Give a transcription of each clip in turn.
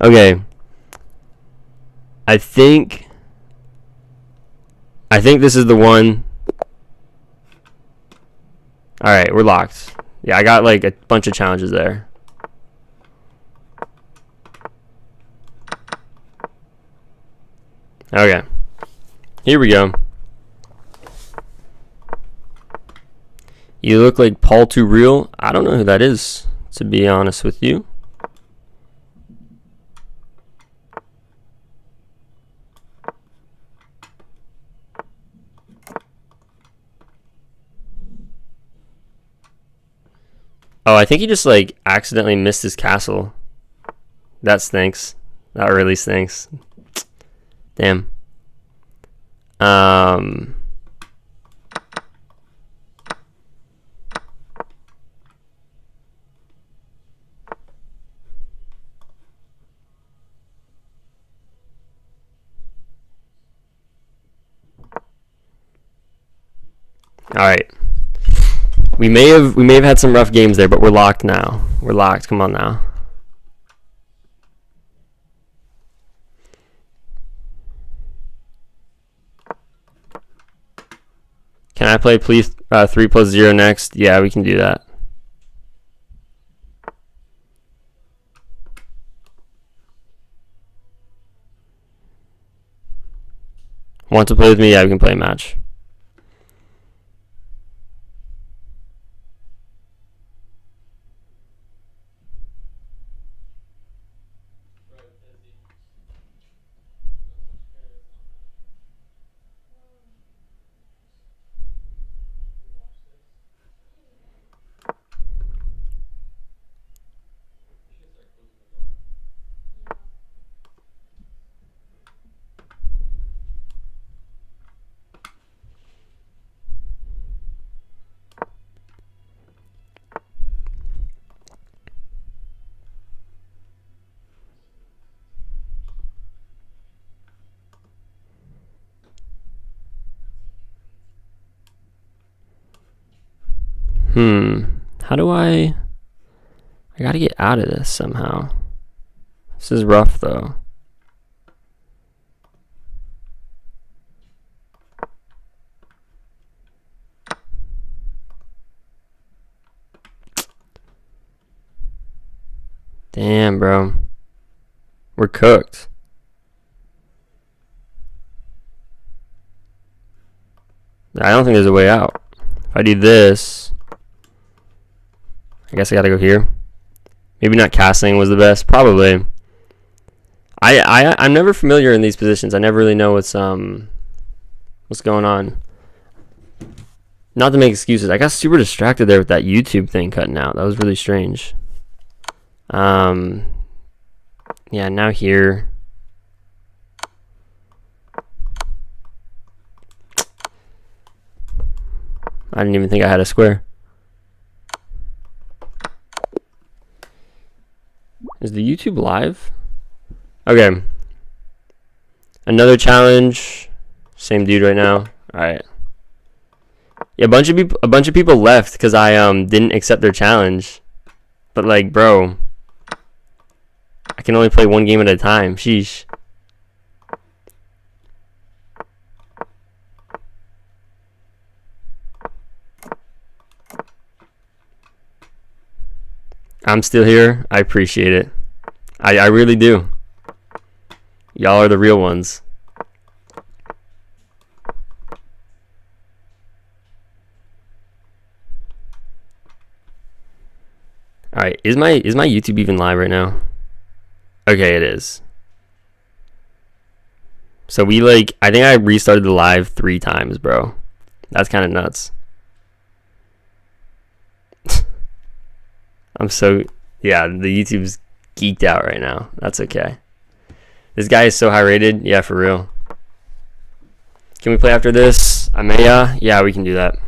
Okay. I think this is the one. Alright, we're locked. Yeah, I got like a bunch of challenges there. Okay. Here we go. You look like Paul Too Real. I don't know who that is, to be honest with you. Oh, I think he just like accidentally missed his castle. That stinks. That really stinks. Damn. All right. We may have had some rough games there, but we're locked now. We're locked. Come on now. Can I play please 3+0 next? Yeah, we can do that. Want to play with me? Yeah, we can play a match. How do I gotta get out of this somehow. This is rough though. Damn, bro. We're cooked. I don't think there's a way out. If I do this, I guess I gotta go here. Maybe not castling was the best. Probably. I'm never familiar in these positions. I never really know what's going on. Not to make excuses. I got super distracted there with that YouTube thing cutting out. That was really strange. Yeah, now here. I didn't even think I had a square. Is the YouTube live? Okay. Another challenge. Same dude right now. All right. Yeah, a bunch of people left because I didn't accept their challenge. But like, bro, I can only play one game at a time. Sheesh. I'm still here. I appreciate it. I really do. Y'all are the real ones. All right, is my YouTube even live right now? Okay, it is. So we like, I think I restarted the live 3 times, bro. That's kind of nuts. I'm so, yeah, the YouTube's geeked out right now. That's okay. This guy is so high rated. Yeah, for real. Can we play after this? Ameya? Yeah, we can do that.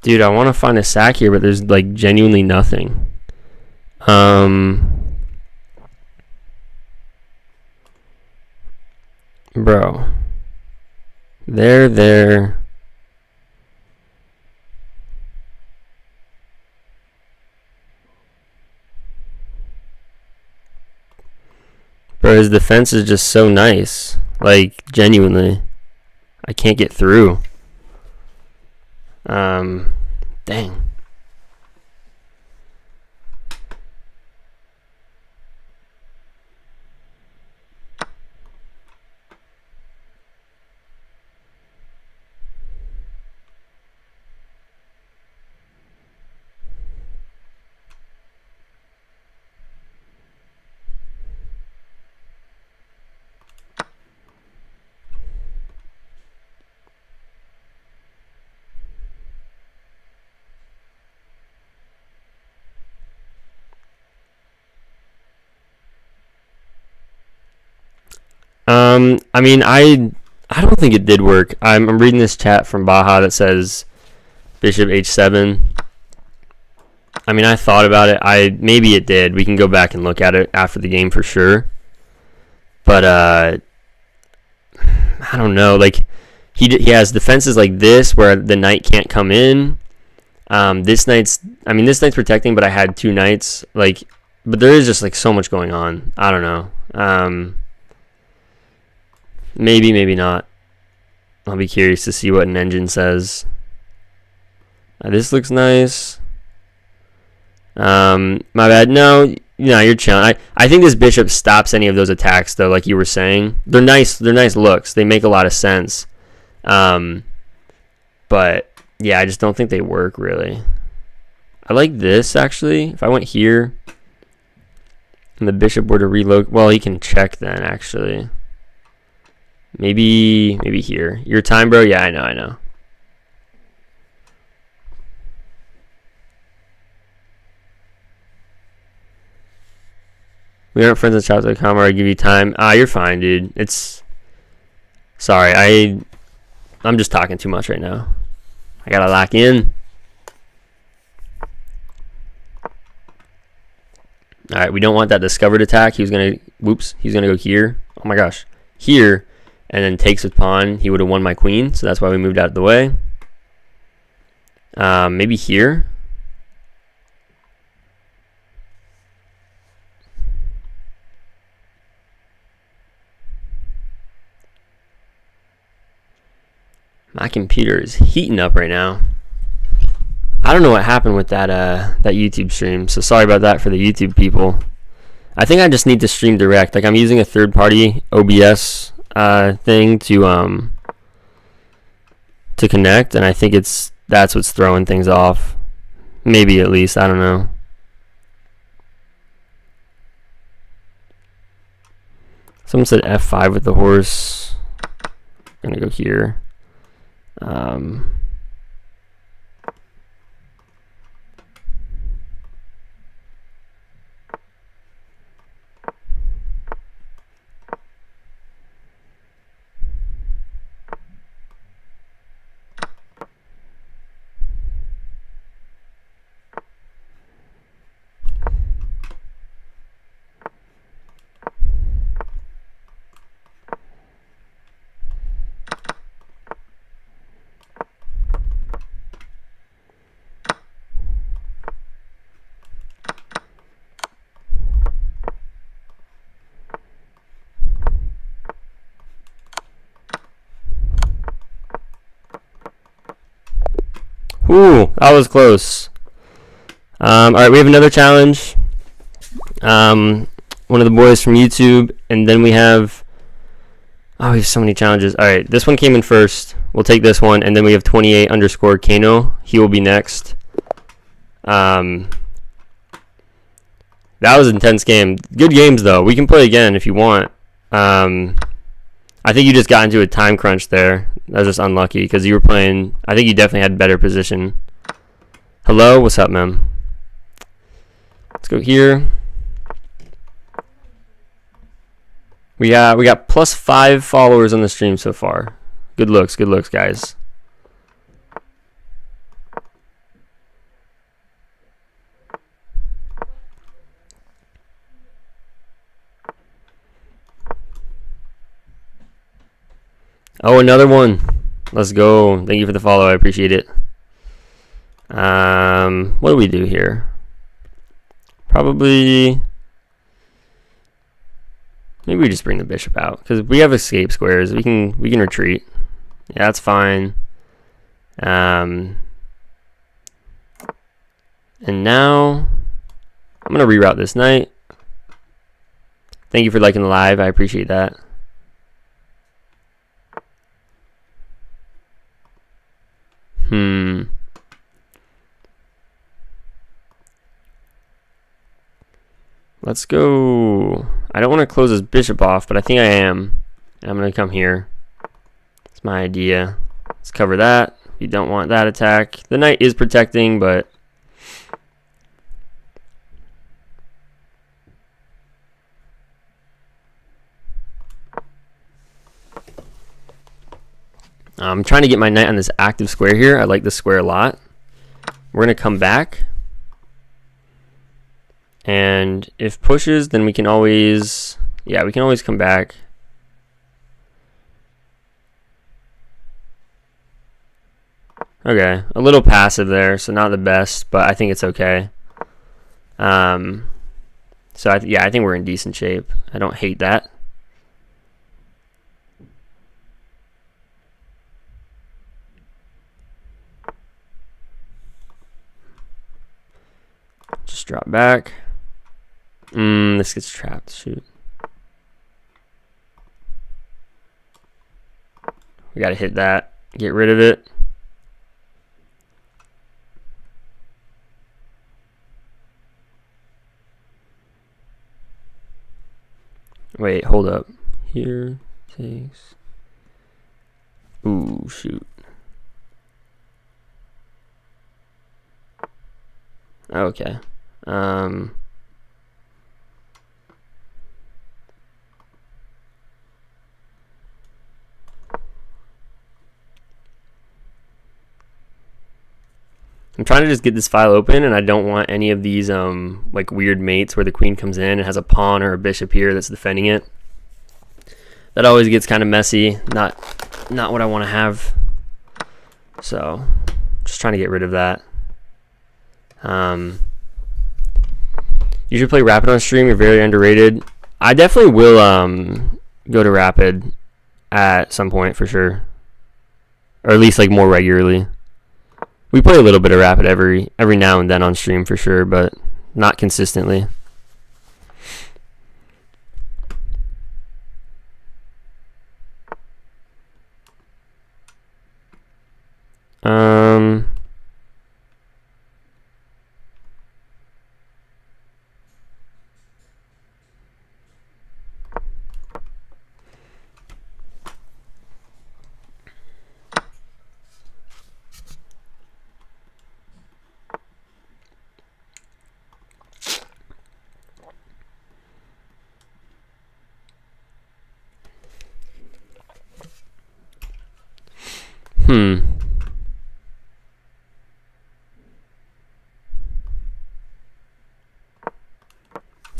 Dude, I want to find a sack here, but there's like genuinely nothing. Bro. There. Bro, his defense is just so nice. Like, genuinely. I can't get through. Dang. I mean, I don't think it did work. I'm reading this chat from Baja that says Bishop H7. I mean, I thought about it. Maybe it did. We can go back and look at it after the game for sure. But I don't know. Like he has defenses like this where the knight can't come in. This knight's protecting, but I had two knights. Like, but there is just like so much going on. I don't know. Maybe not. I'll be curious to see what an engine says. This looks nice. My bad. No, you're chilling. I think this bishop stops any of those attacks, though, like you were saying. They're nice looks. They make a lot of sense. But, yeah, I just don't think they work, really. I like this, actually. If I went here and the bishop were to reload... Well, he can check then, actually. Maybe here. Your time, bro? Yeah, I know. We aren't friends on shop.com or I give you time. You're fine, dude. Sorry, I'm just talking too much right now. I gotta lock in. Alright, we don't want that discovered attack. He's gonna go here. Oh my gosh. Here. And then takes with pawn, he would have won my queen, so that's why we moved out of the way. Maybe here. My computer is heating up right now. I don't know what happened with that YouTube stream, so sorry about that for the YouTube people. I think I just need to stream direct. Like, I'm using a third-party OBS thing to connect, and I think that's what's throwing things off. Maybe, at least, I don't know. Someone said F5 with the horse. I'm gonna go here. Ooh, that was close. Alright, we have another challenge. One of the boys from YouTube, and then we have... Oh, we have so many challenges. Alright, this one came in first. We'll take this one, and then we have 28_ Kano. He will be next. That was an intense game. Good games, though. We can play again if you want. I think you just got into a time crunch there. That was just unlucky because you were playing. I think you definitely had better position. Hello, what's up, man? Let's go here. We got +5 followers on the stream so far. Good looks, guys. Oh, another one. Let's go. Thank you for the follow. I appreciate it. What do we do here? Probably... Maybe we just bring the bishop out because we have escape squares. We can retreat. Yeah, that's fine. And now I'm gonna reroute this knight. Thank you for liking the live. I appreciate that. Let's go. I don't want to close this bishop off, but I think I am. I'm going to come here. That's my idea. Let's cover that. You don't want that attack. The knight is protecting, but... I'm trying to get my knight on this active square here. I like this square a lot. We're going to come back. And if pushes, then we can always... Yeah, we can always come back. Okay, a little passive there, so not the best, but I think it's okay. So I think we're in decent shape. I don't hate that. Just drop back. This gets trapped. Shoot. We gotta hit that. Get rid of it. Wait, hold up. Here takes. Ooh, shoot. Okay. I'm trying to just get this file open, and I don't want any of these like weird mates where the queen comes in and has a pawn or a bishop here that's defending it. That always gets kind of messy. Not what I want to have. So, just trying to get rid of that. You should play Rapid on stream. You're very underrated. I definitely will go to Rapid at some point for sure, or at least like more regularly. We play a little bit of Rapid every now and then on stream for sure, but not consistently.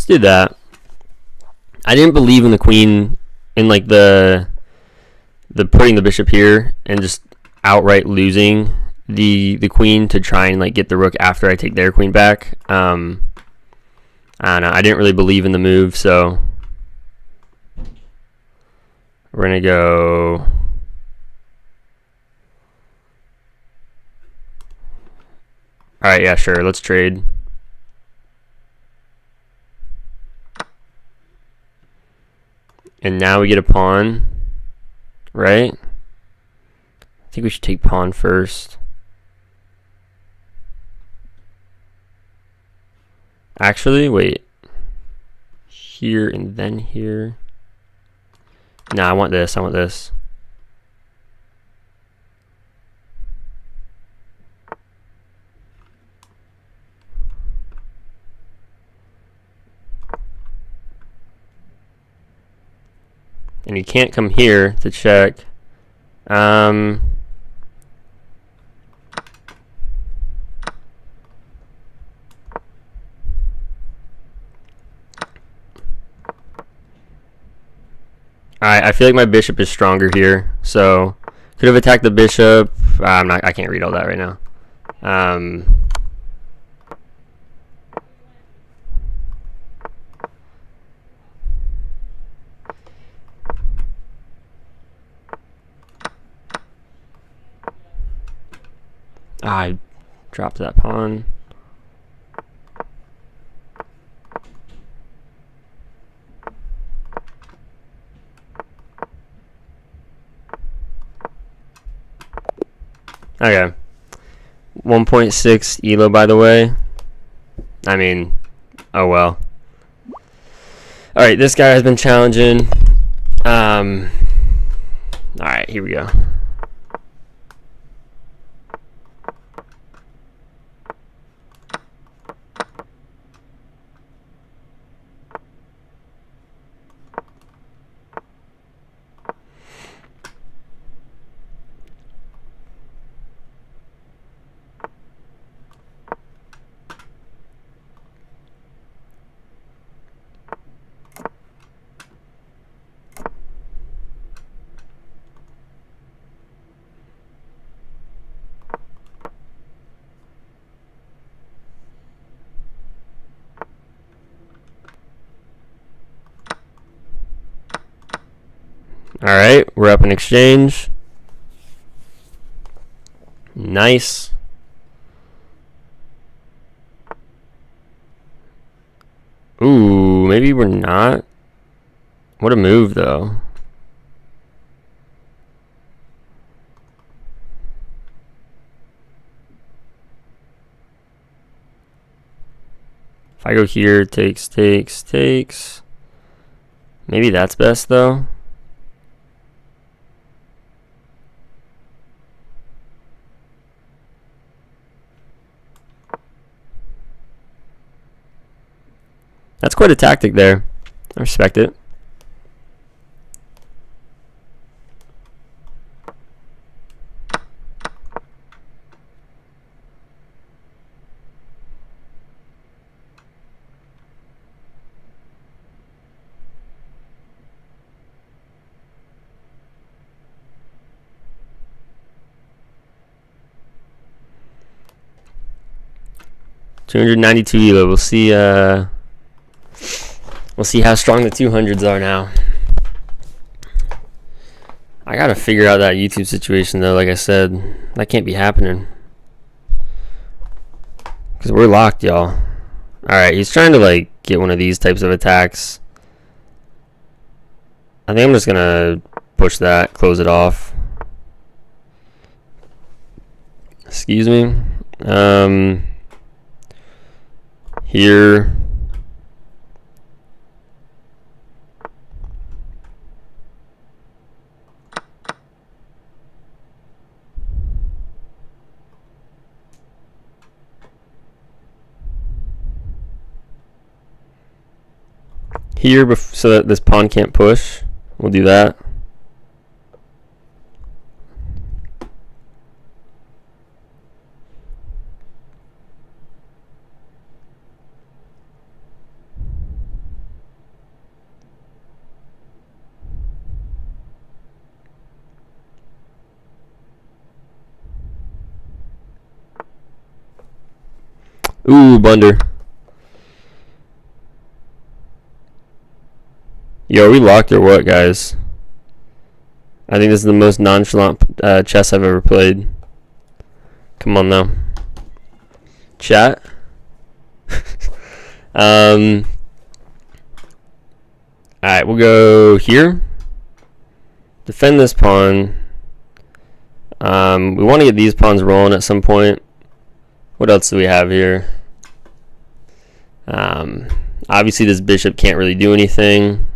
Let's do that. I didn't believe in the queen, in like the putting the bishop here and just outright losing the queen to try and like get the rook after I take their queen back. I don't know. I didn't really believe in the move, so we're gonna go. All right, yeah, sure. Let's trade. And now we get a pawn, right? I think we should take pawn first. Actually, wait. Here and then here. No, I want this. I want this. And you can't come here to check. And Alright, I feel like my bishop is stronger here. So, could have attacked the bishop. I can't read all that right now. I dropped that pawn. Okay. 1.6 ELO, by the way. I mean, oh well. Alright, this guy has been challenging. Alright, here we go. Alright, we're up in exchange. Nice. Ooh, maybe we're not. What a move, though. If I go here, takes. Maybe that's best, though. That's quite a tactic there. I respect it. $292 ELO. We'll see how strong the 200s are now. I gotta figure out that YouTube situation though. Like I said, that can't be happening because we're locked, y'all. All right, he's trying to like get one of these types of attacks. I think I'm just gonna push that, close it off. Excuse me. Here. Here, so that this pawn can't push. We'll do that. Ooh, blunder. Yo, are we locked or what, guys? I think this is the most nonchalant chess I've ever played. Come on now. Chat. Alright, we'll go here. Defend this pawn. We want to get these pawns rolling at some point. What else do we have here? Obviously, this bishop can't really do anything.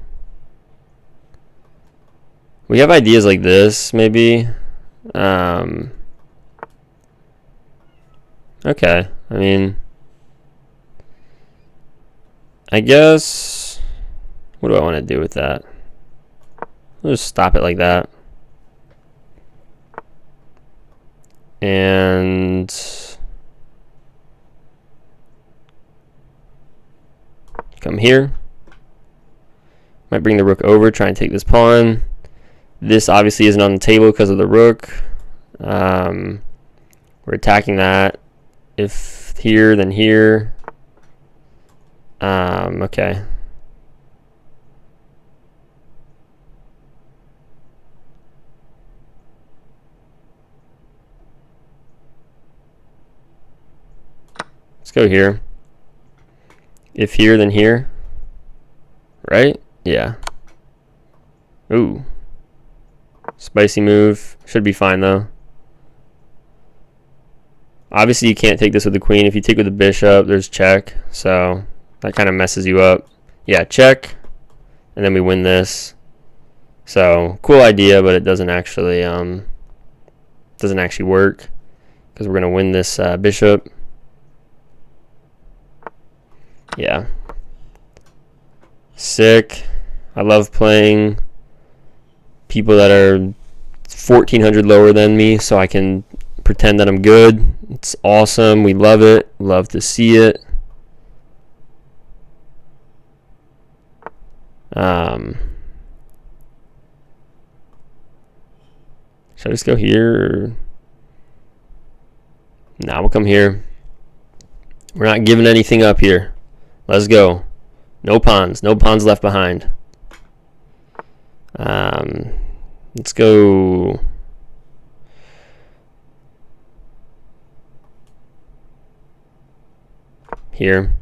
We have ideas like this, maybe. Okay, I mean, I guess, what do I want to do with that? I'll just stop it like that. And come here. Might bring the rook over, try and take this pawn. This obviously isn't on the table because of the rook. We're attacking that. If here, then here. Okay. Let's go here. If here, then here. Right? Yeah. Ooh. Spicy move. Should be fine, though. Obviously, you can't take this with the queen. If you take with the bishop, there's check. So, that kind of messes you up. Yeah, check. And then we win this. So, cool idea, but it doesn't actually work. Because we're going to win this bishop. Yeah. Sick. I love playing people that are 1,400 lower than me so I can pretend that I'm good. It's awesome. We love it. Love to see it. Should I just go here? Or... Nah, we'll come here. We're not giving anything up here. Let's go. No pawns. No pawns left behind. Let's go. Here.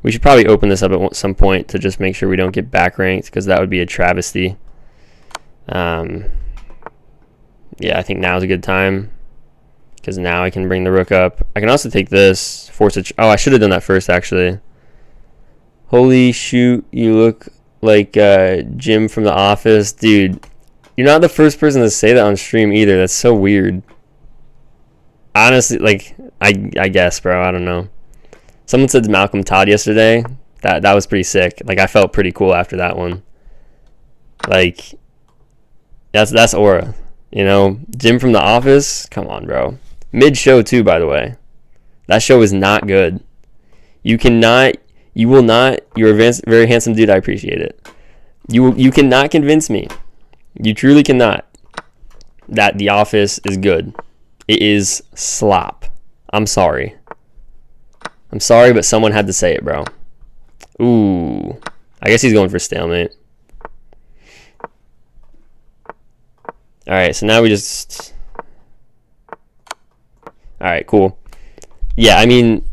We should probably open this up at some point to just make sure we don't get back ranked, because that would be a travesty. Yeah, I think now's a good time, because now I can bring the rook up. I can also take this, force it. Oh, I should have done that first, actually. Holy shoot, you look like Jim from The Office. Dude, you're not the first person to say that on stream either. That's so weird. Honestly, like, I guess, bro. I don't know. Someone said Malcolm Todd yesterday. That was pretty sick. Like, I felt pretty cool after that one. Like, that's aura. You know, Jim from The Office. Come on, bro. Mid-show, too, by the way. That show is not good. You will not. You're a very handsome dude. I appreciate it. You cannot convince me. You truly cannot. That The Office is good. It is slop. I'm sorry. I'm sorry, but someone had to say it, bro. Ooh. I guess he's going for stalemate. Alright, so now we just... Alright, cool. Yeah, I mean...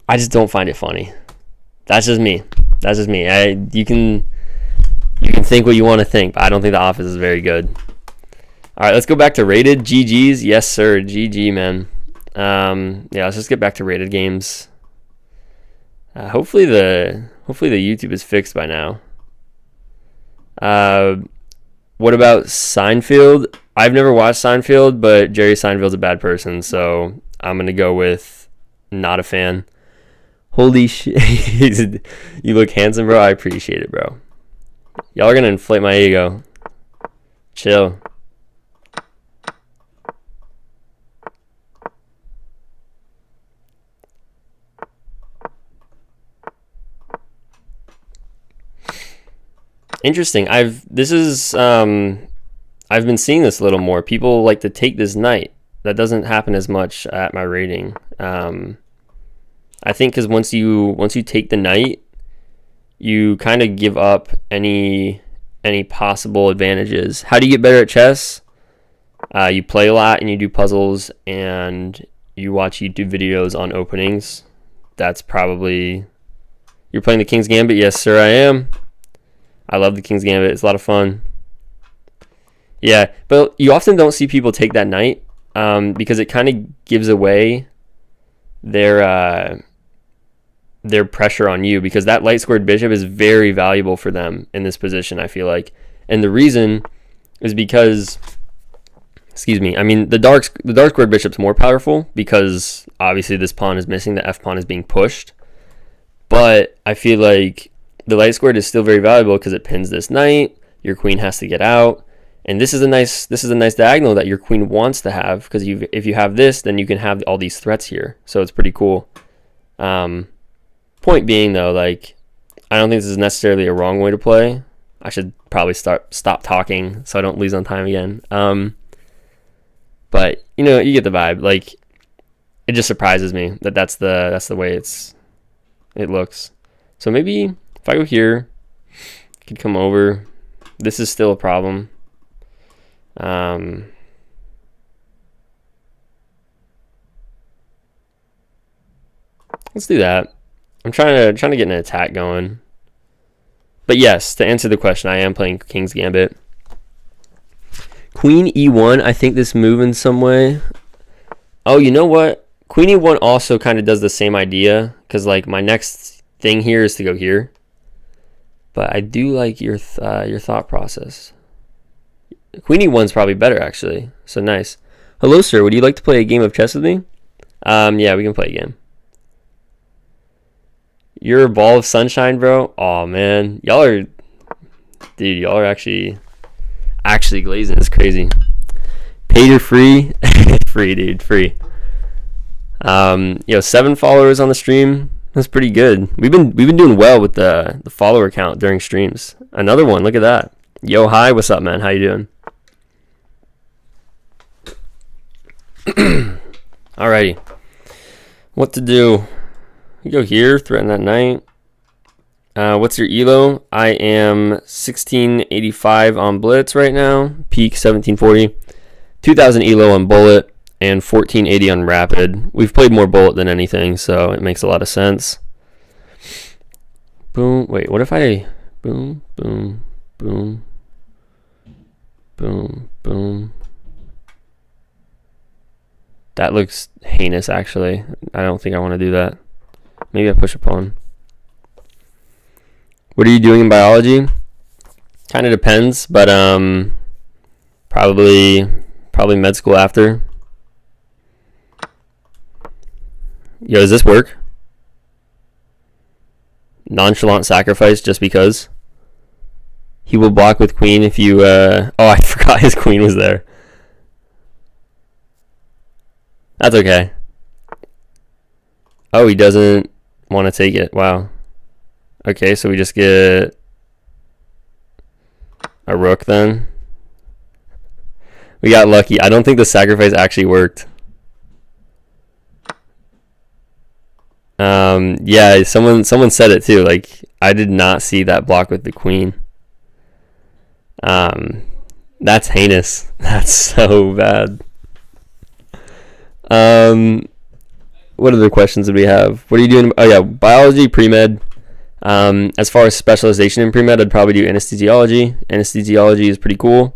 I just don't find it funny. That's just me. That's just me. You can think what you want to think, but I don't think The Office is very good. Alright, let's go back to rated. GG's. Yes, sir. GG, man. Yeah, let's just get back to rated games. Hopefully the YouTube is fixed by now. What about Seinfeld? I've never watched Seinfeld, but Jerry Seinfeld's a bad person, so I'm gonna go with not a fan. Holy shit. You look handsome, bro. I appreciate it, bro. Y'all are gonna inflate my ego. Chill. Interesting. I've been seeing this a little more. People like to take this knight. That doesn't happen as much at my rating. I think because once you take the knight, you kind of give up any possible advantages. How do you get better at chess? You play a lot and you do puzzles and you watch YouTube videos on openings. That's probably... You're playing the King's Gambit? Yes, sir, I am. I love the King's Gambit. It's a lot of fun. Yeah, but you often don't see people take that knight because it kind of gives away their pressure on you, because that light squared bishop is very valuable for them in this position, I feel like. And the reason is because, excuse me, I mean, the dark squared bishop's more powerful because obviously this pawn is missing. The f pawn is being pushed. But I feel like the light squared is still very valuable because it pins this knight. Your queen has to get out, and this is a nice diagonal that your queen wants to have, because if you have this, then you can have all these threats here. So it's pretty cool. Point being though, like, I don't think this is necessarily a wrong way to play. I should probably stop talking so I don't lose on time again. But you know, you get the vibe. Like, it just surprises me that that's the way it looks. So maybe if I go here, I could come over. This is still a problem. Let's do that. I'm trying to get an attack going. But yes, to answer the question, I am playing King's Gambit. Queen E1, I think this move in some way. Oh, you know what? Queen E1 also kind of does the same idea, because like my next thing here is to go here. But I do like your thought process. Queen E1's probably better, actually. So nice. Hello, sir. Would you like to play a game of chess with me? Yeah, we can play a game. You're a ball of sunshine, bro. Oh man, y'all are actually glazing. It's crazy. Paid or free? Free, dude. Free. 7 followers on the stream. That's pretty good. We've been doing well with the follower count during streams. Another one. Look at that. Yo, hi. What's up, man? How you doing? Alrighty. What to do? You go here, threaten that knight. What's your elo? I am 1685 on Blitz right now. Peak 1740. 2000 elo on Bullet. And 1480 on Rapid. We've played more Bullet than anything, so it makes a lot of sense. Boom. Wait, what if I... Boom, boom, boom. Boom, boom. That looks heinous, actually. I don't think I want to do that. Maybe I push a pawn. What are you doing in biology? Kind of depends, but probably med school after. Yo, does this work? Nonchalant sacrifice just because. He will block with queen if you oh, I forgot his queen was there. That's okay. Oh, he doesn't want to take it. Wow. Okay, so we just get a rook then. We got lucky. I don't think the sacrifice actually worked. Yeah, someone said it too. Like, I did not see that block with the queen. That's heinous. That's so bad. What other questions did we have? What are you doing? Oh yeah, biology, pre-med. As far as specialization in pre-med, I'd probably do anesthesiology. Anesthesiology is pretty cool.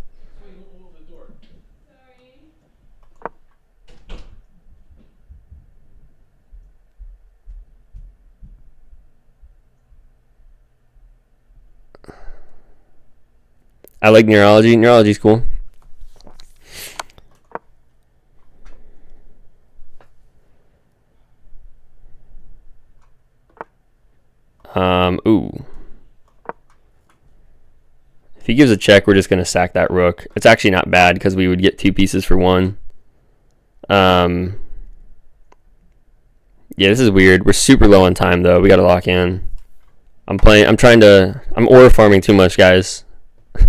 I like neurology. Neurology's cool. Ooh. If he gives a check, we're just going to sack that rook. It's actually not bad because we would get 2 pieces for 1. Yeah, this is weird. We're super low on time, though. We got to lock in. I'm aura farming too much, guys.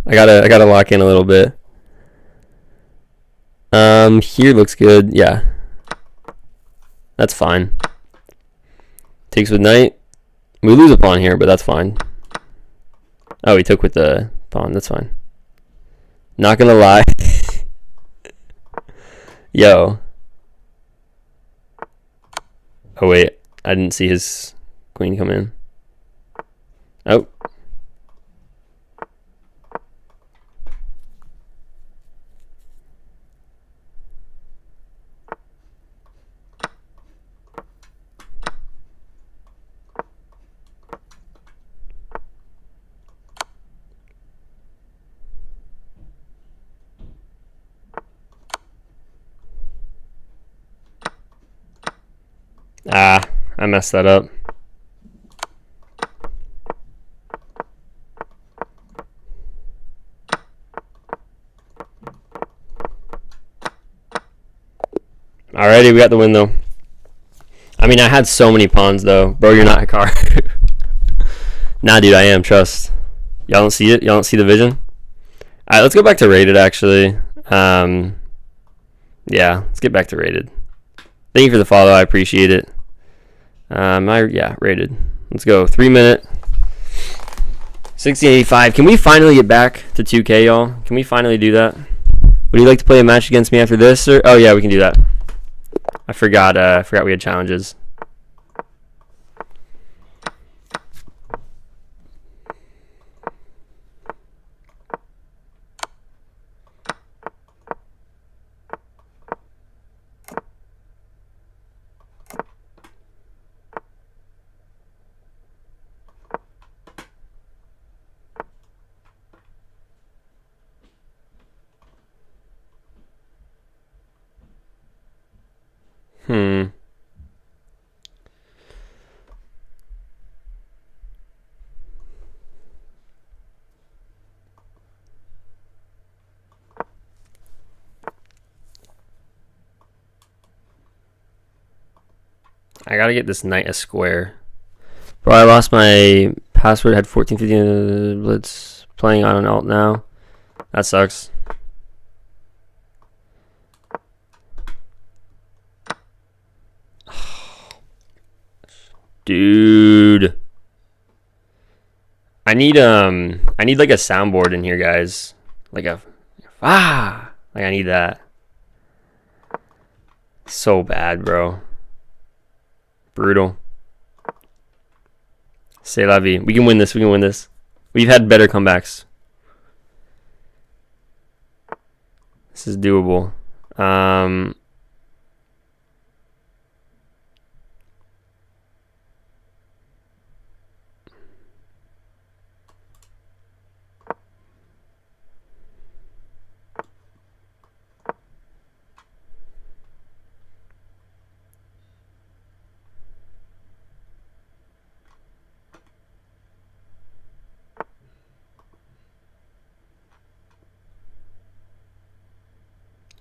I gotta lock in a little bit. Here looks good. Yeah. That's fine. Takes with knight. We lose a pawn here, but that's fine. Oh, he took with the pawn. That's fine. Not gonna lie. Yo. Oh, wait. I didn't see his queen come in. Oh. Ah, I messed that up. Alrighty, we got the win though. I mean, I had so many pawns though. Bro, you're not a car. Nah, dude, I am. Trust. Y'all don't see it? Y'all don't see the vision? Alright, let's go back to rated, actually. Yeah, let's get back to rated. Thank you for the follow. I appreciate it. Yeah, rated. Let's go. 3 minute. 1685. Can we finally get back to 2K, y'all? Can we finally do that? Would you like to play a match against me after this? Or oh yeah, we can do that. I forgot we had challenges. I gotta get this knight a square. Bro, I lost my password. Had 1450 Blitz playing on an alt now. That sucks. Dude. I need like a soundboard in here, guys. Like I need that. So bad, bro. Brutal. C'est la vie. We can win this. We can win this. We've had better comebacks. This is doable.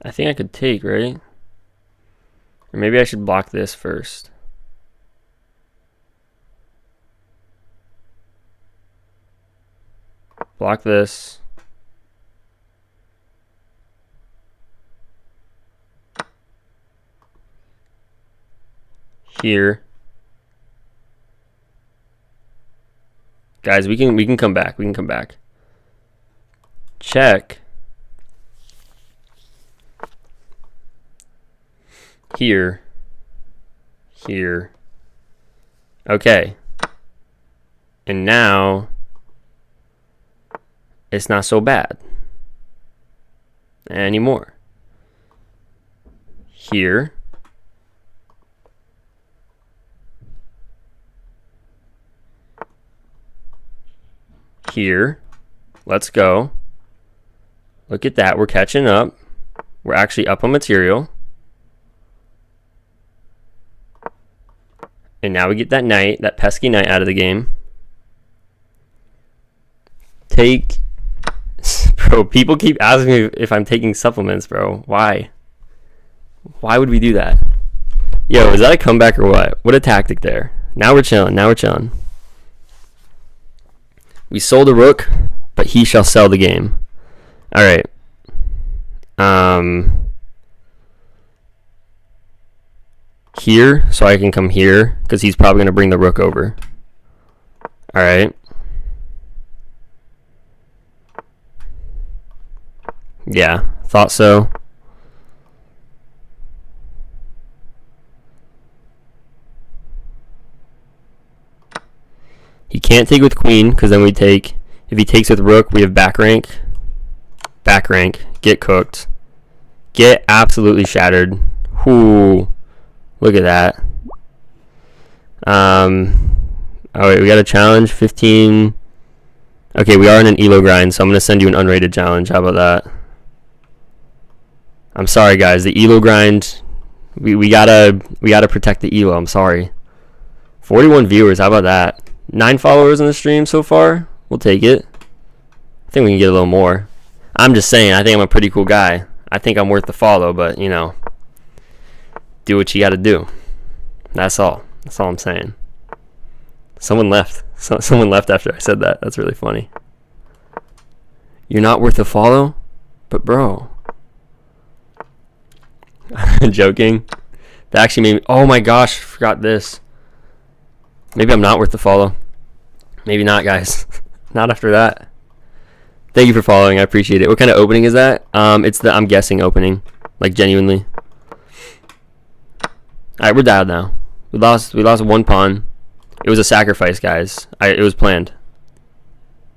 I think I could take, right? Or maybe I should block this first. Block this. Here. Guys, we can come back. We can come back. Check. Here. Here. Okay. And now it's not so bad anymore. Here. Here. Let's go. Look at that. We're catching up. We're actually up on material. And now we get that knight, that pesky knight out of the game. Take... Bro, people keep asking me if I'm taking supplements, bro. Why? Why would we do that? Yo, is that a comeback or what? What a tactic there. Now we're chilling. Now we're chilling. We sold a rook, but he shall sell the game. Alright. Here, so I can come here, because he's probably going to bring the rook over. Alright. Yeah, thought so. He can't take with queen, because then we take... If he takes with rook, we have back rank. Back rank. Get cooked. Get absolutely shattered. Whoo. Look at that. Oh wait, we got a challenge. 15. Okay, we are in an elo grind, so I'm gonna send you an unrated challenge. How about that? I'm sorry, guys. The elo grind. We gotta protect the elo. I'm sorry. 41 viewers. How about that? 9 followers on the stream so far. We'll take it. I think we can get a little more. I'm just saying. I think I'm a pretty cool guy. I think I'm worth the follow, but you know, do what you gotta do. That's all. That's all I'm saying. Someone left. Someone left after I said that. That's really funny. You're not worth a follow? But bro. Joking. That actually made me... Oh my gosh, forgot this. Maybe I'm not worth the follow. Maybe not, guys. Not after that. Thank you for following. I appreciate it. What kind of opening is that? It's the I'm guessing opening. Like genuinely. Alright, we're dialed now. We lost one pawn. It was a sacrifice, guys. It was planned.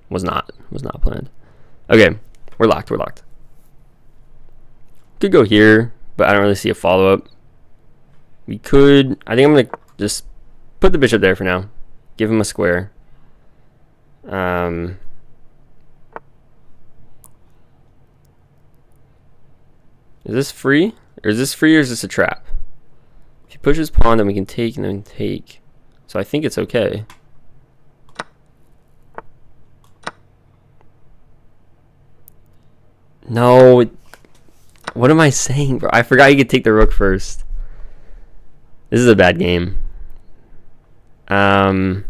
Was not planned. Okay, we're locked. Could go here, but I don't really see a follow-up. We could... I think I'm going to just put the bishop there for now. Give him a square. Is this free? Or is this a trap? If he pushes pawn, then we can take and then take. So I think it's okay. No. What am I saying, bro? I forgot you could take the rook first. This is a bad game. Bros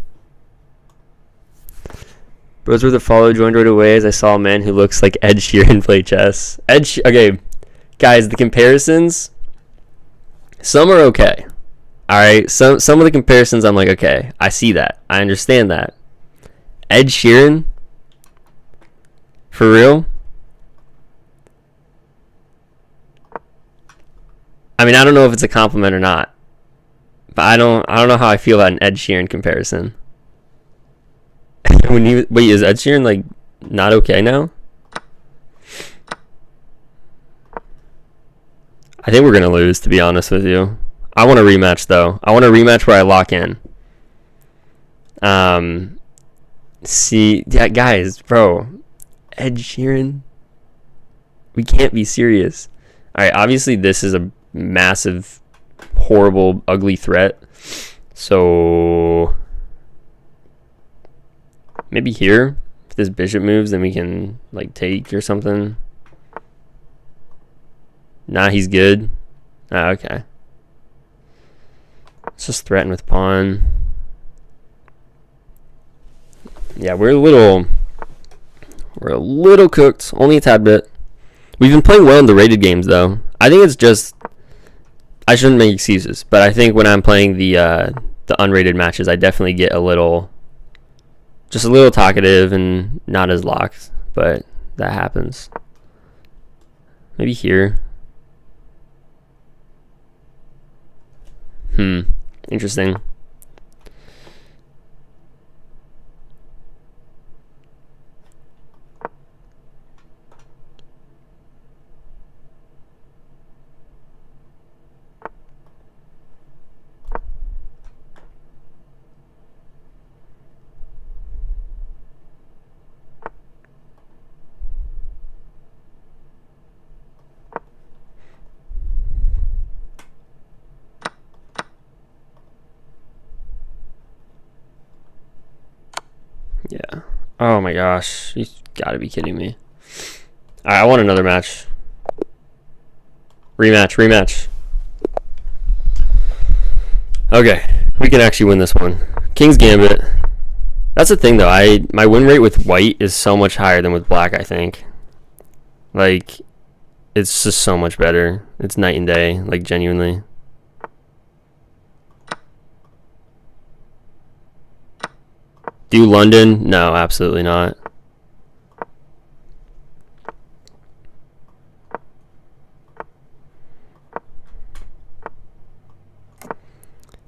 were the follow joined right away as I saw a man who looks like Ed Sheeran play chess. Okay, guys, the comparisons. Some are okay. Alright, some of the comparisons I'm like, okay, I see that. I understand that. Ed Sheeran? For real? I mean, I don't know if it's a compliment or not. But I don't know how I feel about an Ed Sheeran comparison. Wait, is Ed Sheeran like not okay now? I think we're gonna lose, to be honest with you. I want a rematch though. I want a rematch where I lock in. See, yeah, guys, bro, Ed Sheeran. We can't be serious. All right, obviously this is a massive, horrible, ugly threat. So maybe here, if this bishop moves, then we can like take or something. Nah, he's good. Okay. Let's just threaten with pawn. Yeah, we're a little cooked, only a tad bit. We've been playing well in the rated games though. I think it's just, I shouldn't make excuses, but I think when I'm playing the unrated matches, I definitely get just a little talkative and not as locked, but that happens. Maybe here. Interesting. Yeah. Oh my gosh. You gotta be kidding me. Alright, I want another match. Rematch. Okay. We can actually win this one. King's Gambit. That's the thing though. My win rate with white is so much higher than with black, I think. Like, it's just so much better. It's night and day. Like, genuinely. Do London? No, absolutely not.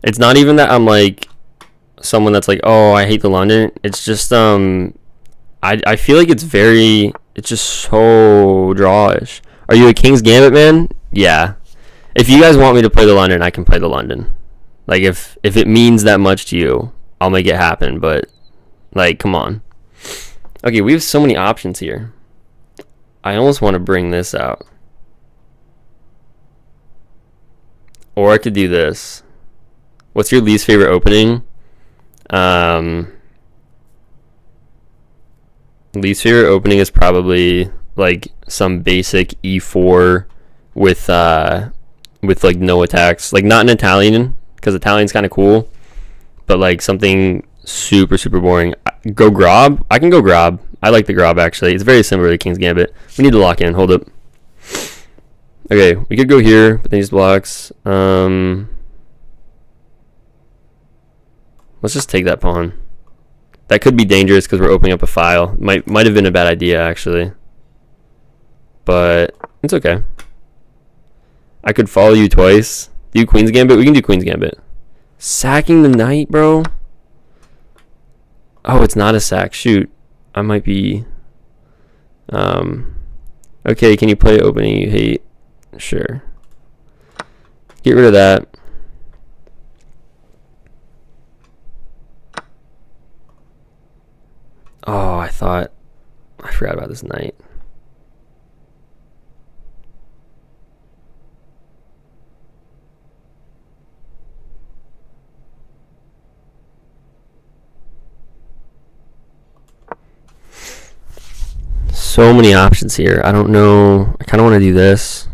It's not even that I'm like someone that's like, oh, I hate the London. It's just I feel like it's just so drawish. Are you a King's Gambit man? Yeah. If you guys want me to play the London, I can play the London. Like if it means that much to you, I'll make it happen, but like, come on. Okay, we have so many options here. I almost want to bring this out. Or I could do this. What's your least favorite opening? Least favorite opening is probably like some basic e4 with like no attacks. Like not an Italian, because Italian's kind of cool. But like something super, super boring. Go Grob? I can go Grob. I like the Grob, actually. It's very similar to King's Gambit. We need to lock in. Hold up. Okay, we could go here, but then he just blocks. Let's just take that pawn. That could be dangerous because we're opening up a file. Might have been a bad idea, actually. But it's okay. I could follow you twice. Do Queen's Gambit? We can do Queen's Gambit. Sacking the knight, bro? Oh, it's not a sack. Shoot. I might be... Okay, can you play opening you hate? Sure. Get rid of that. Oh, I forgot about this knight. So many options here. I don't know. I kind of want to do this.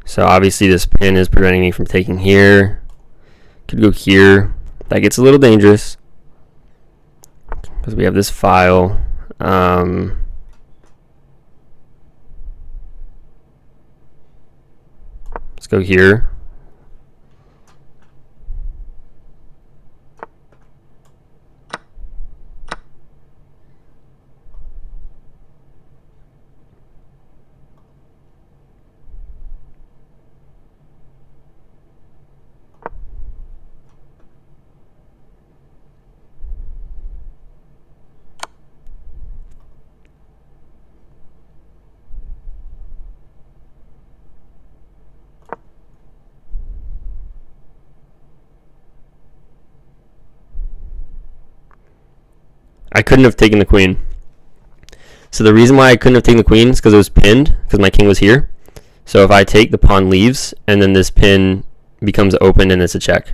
So obviously this pin is preventing me from taking here. Could go here. That gets a little dangerous because we have this file. Let's go here. I couldn't have taken the queen. So the reason why I couldn't have taken the queen is because it was pinned, because my king was here. So if I take, the pawn leaves, and then this pin becomes open and it's a check.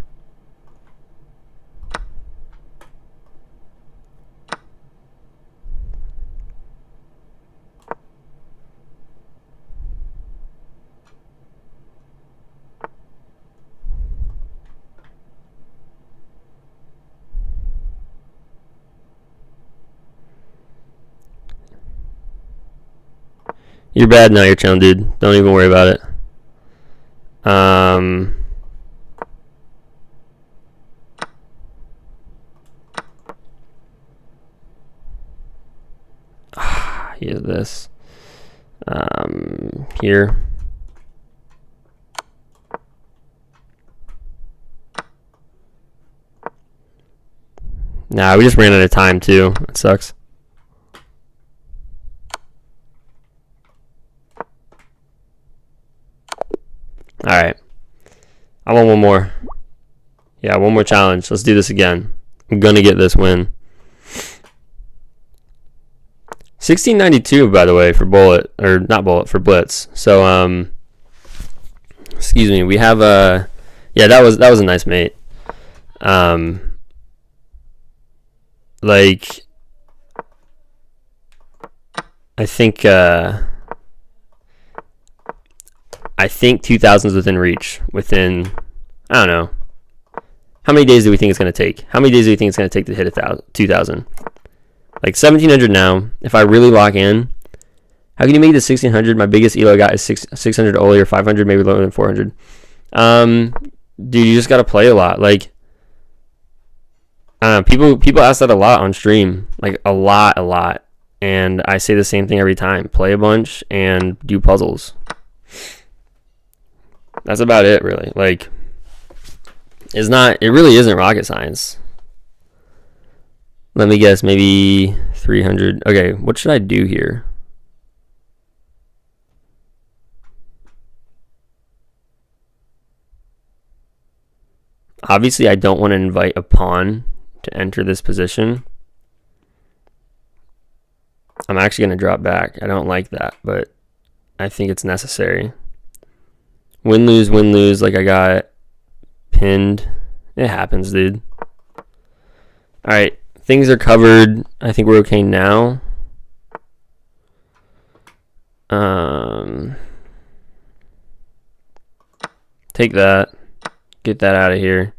You're bad now, you're chilling, dude. Don't even worry about it. Here's this. Here. Nah, we just ran out of time too. It sucks. Alright. I want one more. Yeah, one more challenge. Let's do this again. I'm gonna get this win. 1692, by the way, for bullet, or not bullet, for blitz. So excuse me, we have a, yeah, that was a nice mate. Like, I think 2000 is within reach. Within, I don't know. How many days do we think it's going to take? How many days do you think it's going to take to hit 2000? Like 1700 now. If I really lock in, how can you make it to 1600? My biggest elo got is 600 only, or 500, maybe lower than 400. Dude, you just got to play a lot. Like, people ask that a lot on stream, like a lot. And I say the same thing every time. Play a bunch and do puzzles. That's about it, really. Like, it really isn't rocket science. Let me guess, maybe 300. Okay, what should I do here? Obviously, I don't want to invite a pawn to enter this position. I'm actually going to drop back. I don't like that, but I think it's necessary. Win, lose, like I got pinned. It happens, dude. Alright, things are covered. I think we're okay now. Take that. get that out of here.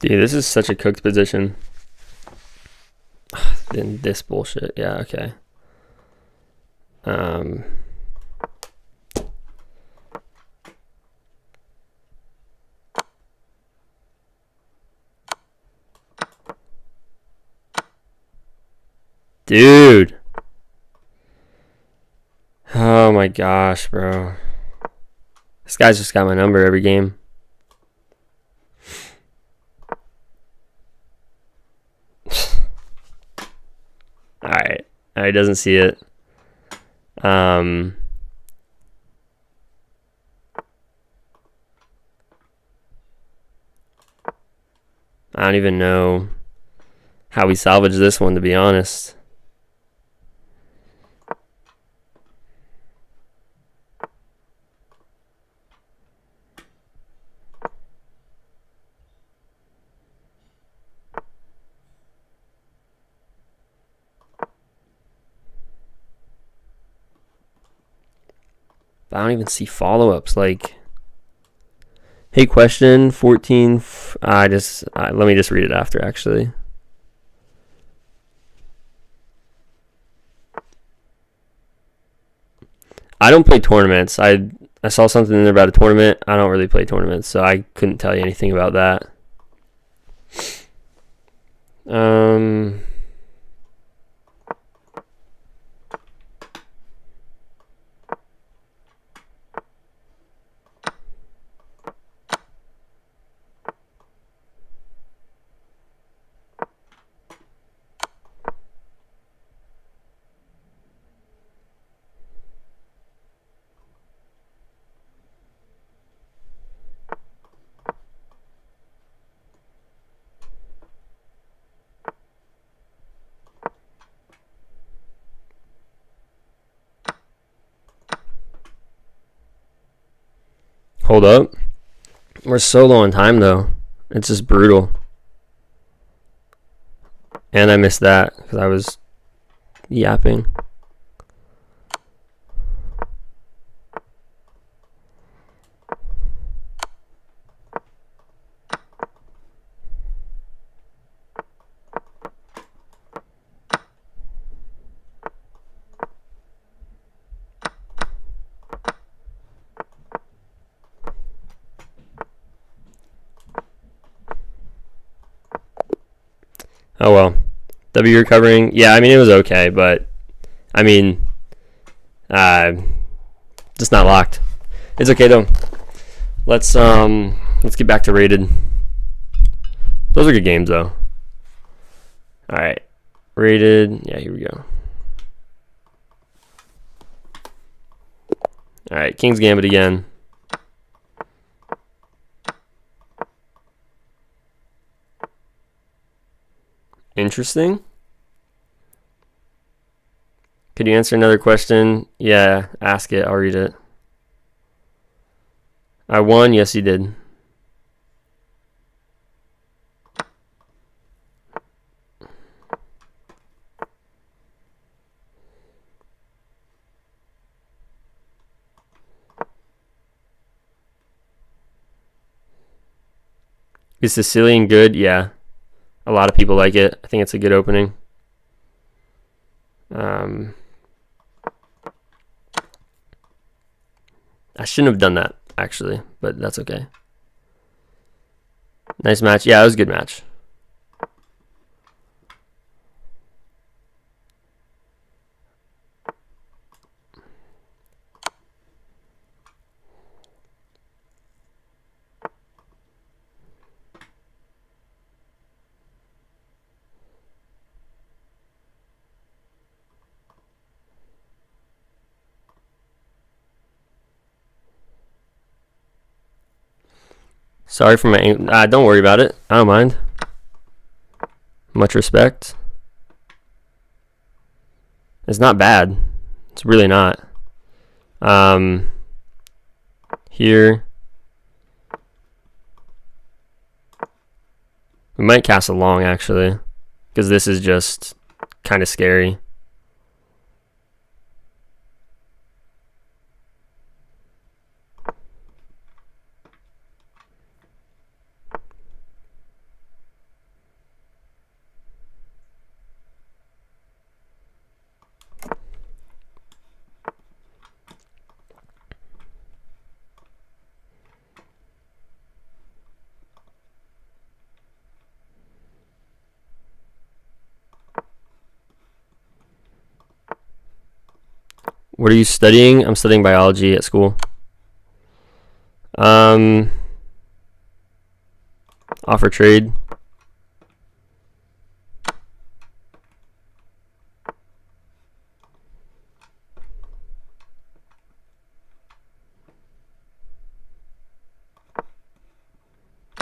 Dude, this is such a cooked position. Then this bullshit. Yeah, okay. Dude. Oh my gosh, bro. This guy's just got my number every game. Alright. Alright, doesn't see it. I don't even know how we salvage this one, to be honest. I don't even see follow-ups. Like, hey, question 14. Let me just read it after, actually. I don't play tournaments. I saw something in there about a tournament. I don't really play tournaments, so I couldn't tell you anything about that. Hold up. We're so low on time, though. It's just brutal. And I missed that because I was yapping. Oh well. W recovering. Yeah, I mean it was okay, but I mean just not locked. It's okay though. Let's get back to rated. Those are good games though. Alright. Rated. Yeah, here we go. Alright, King's Gambit again. Interesting. Could you answer another question? Yeah, ask it. I'll read it. I won. Yes, you did. Is Sicilian good? Yeah. A lot of people like it. I think it's a good opening. I shouldn't have done that, actually, but that's okay. Nice match. Yeah, it was a good match. Sorry for my... don't worry about it. I don't mind. Much respect. It's not bad. It's really not. Here. We might castle long, actually. Because this is just kind of scary. What are you studying? I'm studying biology at school. Offer trade.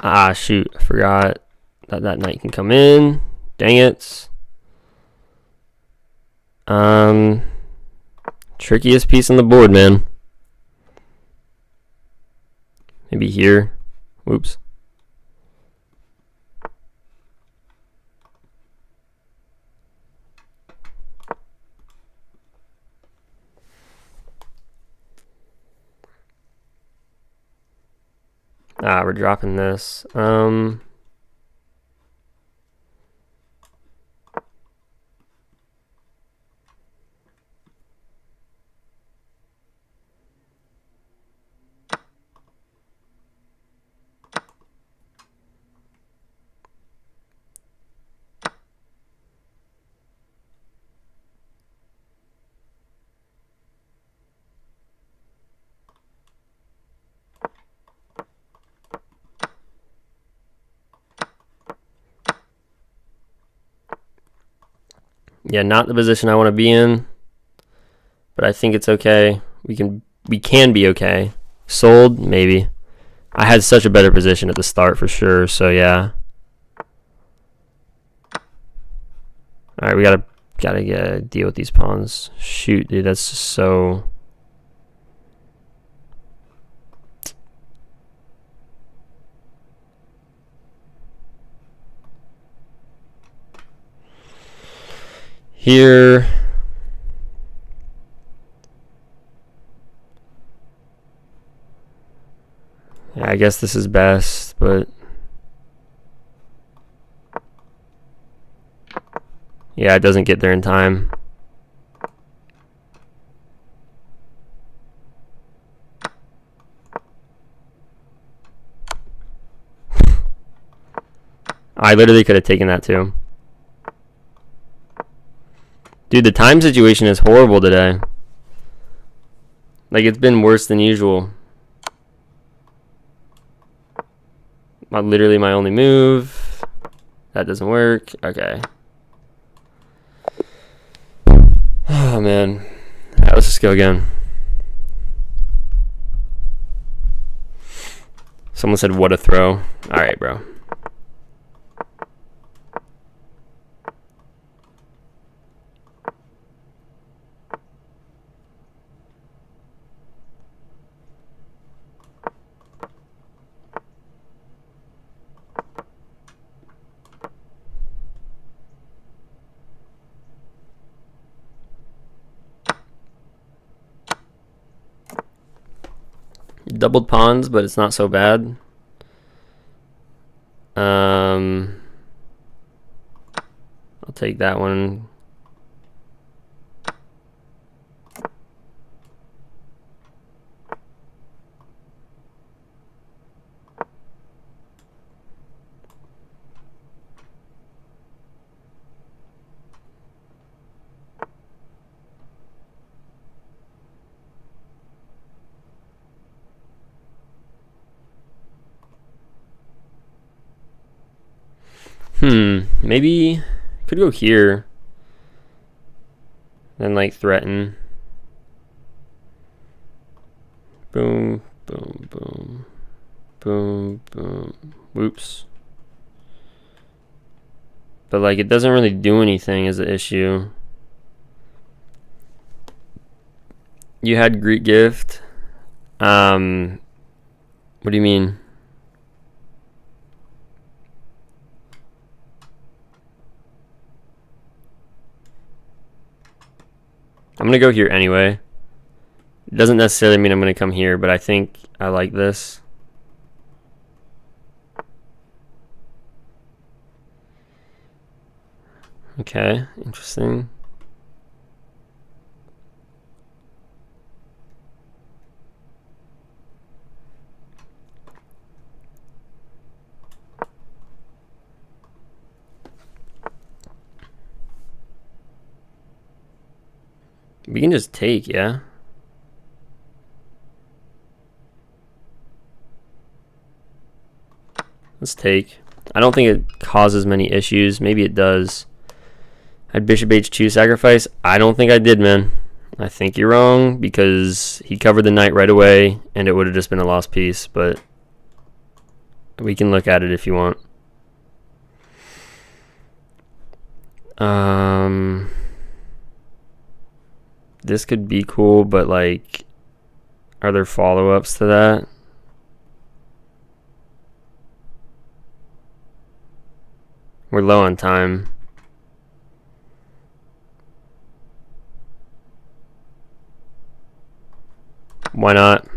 Ah, shoot. I forgot that that knight can come in. Dang it. Trickiest piece on the board, man. Maybe here. Whoops. Ah, we're dropping this. Yeah, not the position I want to be in, but I think it's okay. We can be okay. Sold, maybe. I had such a better position at the start for sure, so yeah. All right, we gotta deal with these pawns. Shoot, dude, that's just so. Here. Yeah, I guess this is best, but yeah, it doesn't get there in time. I literally could have taken that too. Dude, the time situation is horrible today. Like, it's been worse than usual. Literally my only move. That doesn't work. Okay. Oh, man. All right, let's just go again. Someone said, what a throw. All right, bro. Doubled pawns, but it's not so bad. I'll take that one. Maybe could go here. Then like threaten. Boom, boom, boom, boom, boom. Whoops. But like it doesn't really do anything is the issue. You had Greek gift. What do you mean? I'm gonna go here anyway. It doesn't necessarily mean I'm gonna come here, but I think I like this. Okay, interesting. We can just take, yeah? Let's take. I don't think it causes many issues. Maybe it does. Had bishop h2 sacrifice? I don't think I did, man. I think you're wrong because he covered the knight right away and it would have just been a lost piece, but we can look at it if you want. This could be cool, but like, are there follow-ups to that? We're low on time. Why not?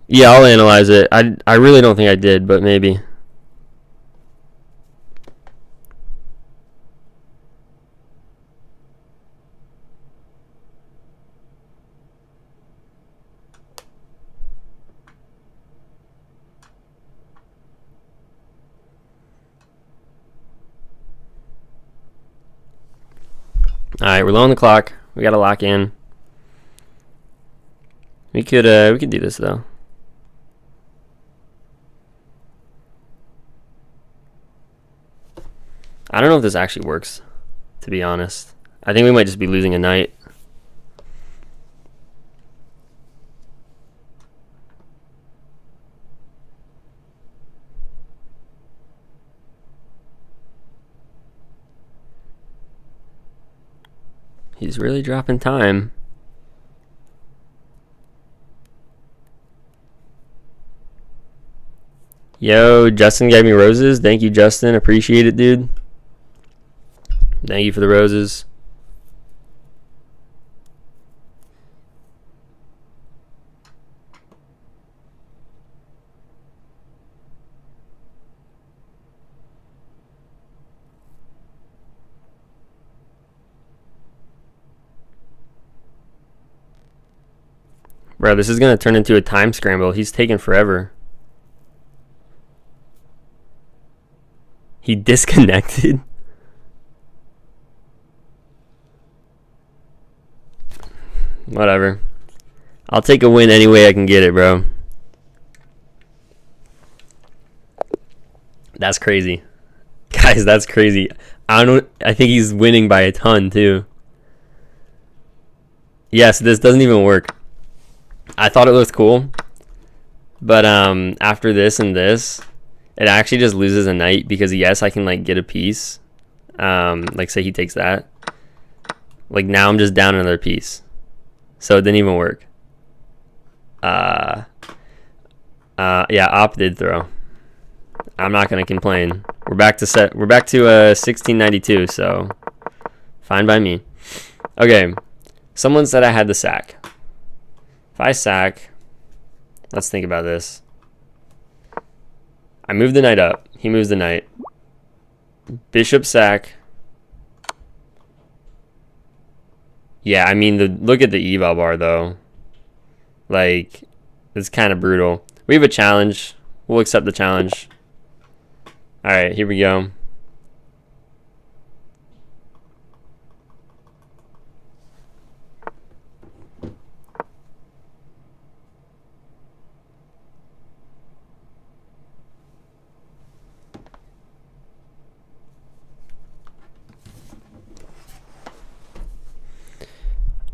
Yeah, I'll analyze it. I really don't think I did, but maybe. Alright, we're low on the clock. We gotta lock in. We could do this though. I don't know if this actually works, to be honest. I think we might just be losing a knight. He's really dropping time. Yo, Justin gave me roses. Thank you, Justin. Appreciate it, dude. Thank you for the roses. Bro, this is going to turn into a time scramble. He's taking forever. He disconnected. Whatever. I'll take a win any way I can get it, bro. That's crazy. Guys, that's crazy. I think he's winning by a ton, too. Yes, this doesn't even work. I thought it looked cool, but after this and this, it actually just loses a knight because yes, I can like get a piece. Like say he takes that. Like now I'm just down another piece, so it didn't even work. Yeah, op did throw. I'm not gonna complain. We're back to 1692, so fine by me. Okay, someone said I had the sack. If I sack, let's think about this. I move the knight up. He moves the knight. Bishop sack. Yeah, I mean, look at the eval bar, though. Like, it's kind of brutal. We have a challenge. We'll accept the challenge. All right, here we go.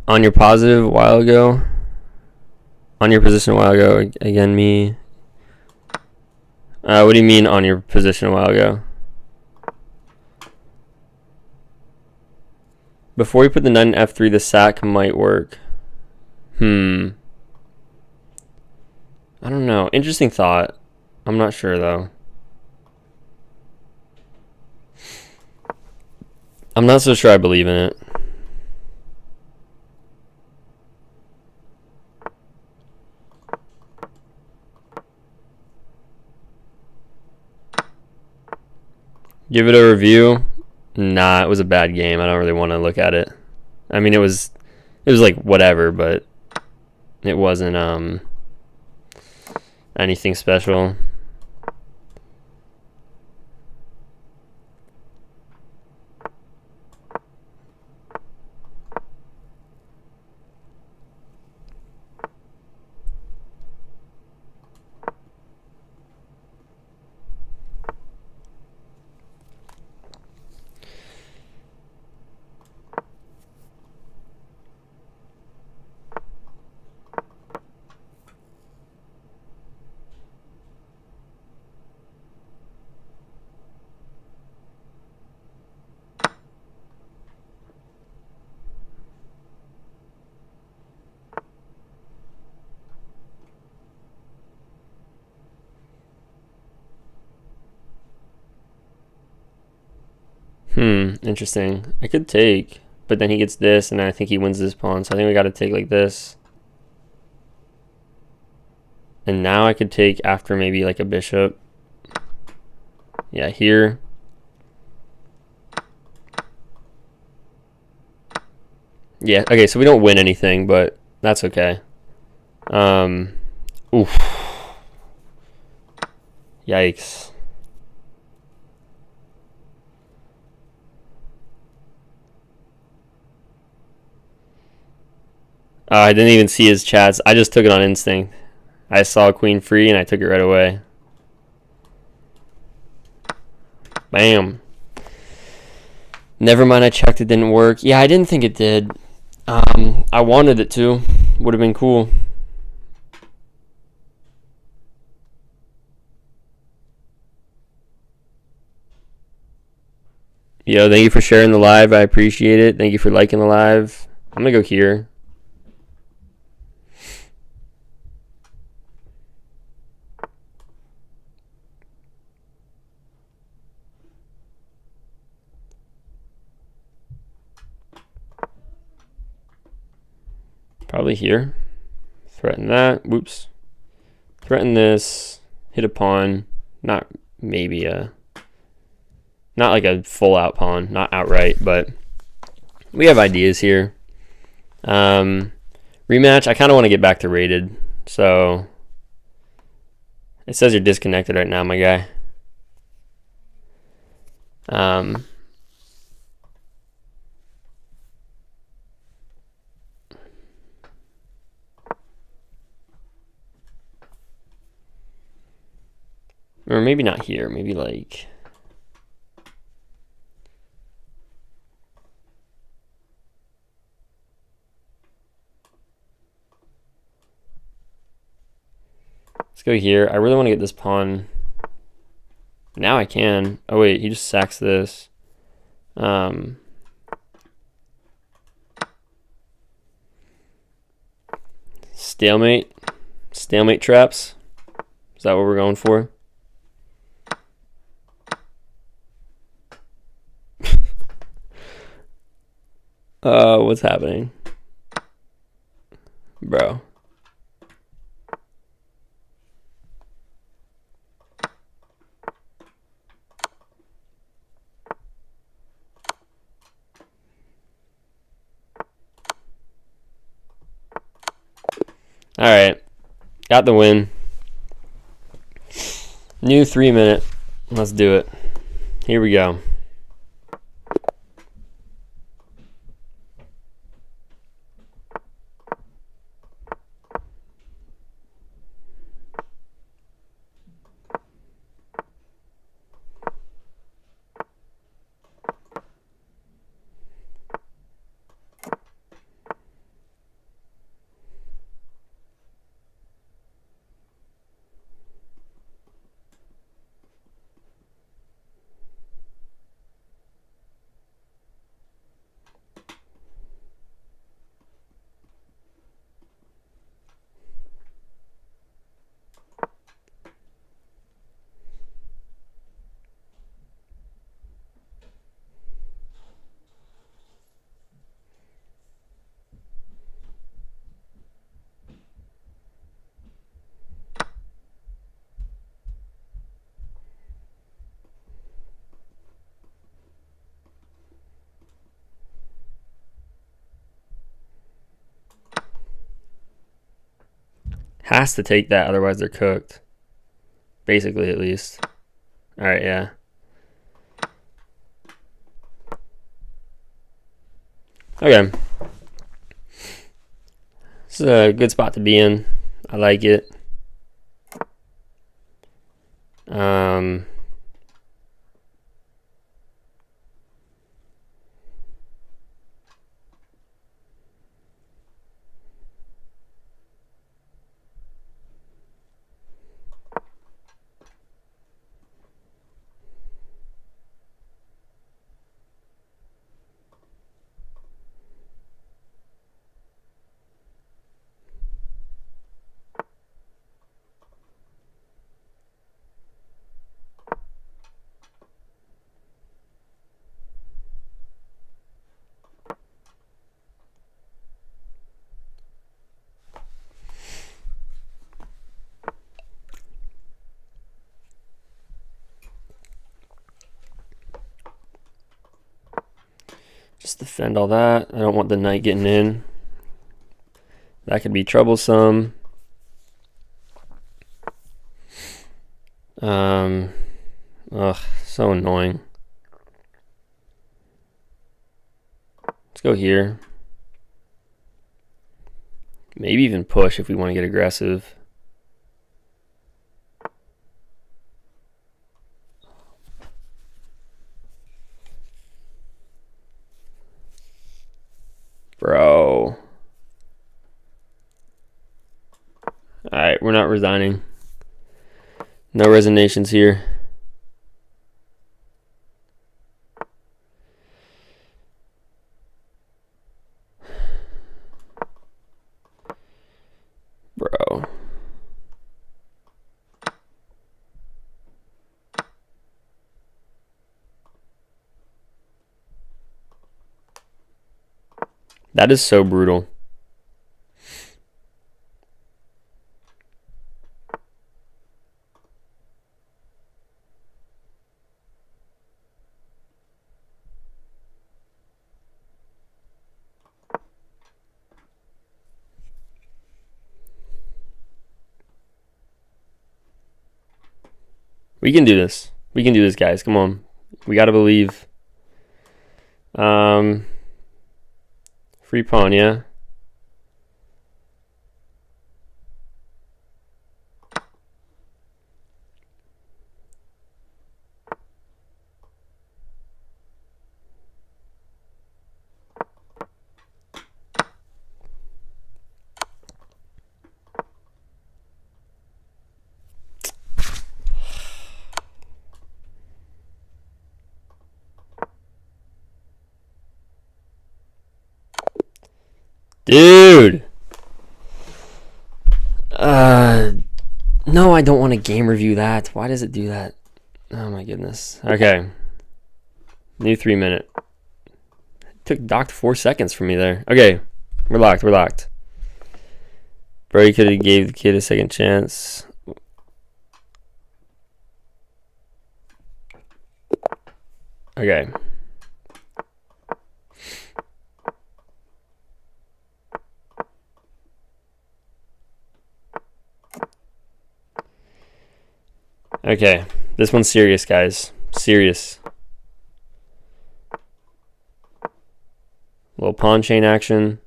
On your positive a while ago. On your position a while ago. Again, me. What do you mean on your position a while ago? Before you put the knight in f3, the sack might work. I don't know. Interesting thought. I'm not sure, though. I'm not so sure I believe in it. Give it a review. Nah, it was a bad game. I don't really want to look at it. I mean, it was like whatever, but it wasn't anything special. Interesting. I could take, but then he gets this, and I think he wins this pawn. So I think we got to take like this. And now I could take after maybe like a bishop. Yeah, here. Yeah, okay, so we don't win anything, but that's okay. Oof. Yikes. I didn't even see his chats. I just took it on instinct. I saw queen free and I took it right away. Bam. Never mind, I checked, it didn't work. Yeah, I didn't think it did. I wanted it to. Would have been cool. Yo, thank you for sharing the live. I appreciate it. Thank you for liking the live. I'm going to go here. Probably here. Threaten that. Whoops. Threaten this. Hit a pawn. Not maybe a... Not like a full out pawn. Not outright, but... We have ideas here. Rematch. I kind of want to get back to rated. So... It says you're disconnected right now, my guy. Or maybe not here. Maybe like... Let's go here. I really want to get this pawn. Now I can. Oh wait, he just sacks this. Stalemate. Stalemate traps. Is that what we're going for? What's happening? Bro. All right, got the win. New 3 minute. Let's do it. Here we go. Has to take that, otherwise they're cooked. Basically, at least. Alright, yeah. Okay. This is a good spot to be in. I like it. Just defend all that. I don't want the knight getting in. That could be troublesome. Ugh, so annoying. Let's go here. Maybe even push if we want to get aggressive. Bro. Alright, we're not resigning. No resignations here. Bro. That is so brutal. We can do this. We can do this, guys. Come on. We got to believe. Free pawn, yeah. Dude. No, I don't want to game review that. Why does it do that? Oh my goodness. Okay. New 3 minute. Docked 4 seconds from me there. Okay. We're locked. We're locked. Bro, you could have gave the kid a second chance. Okay. Okay, this one's serious, guys. Serious. Little pawn chain action.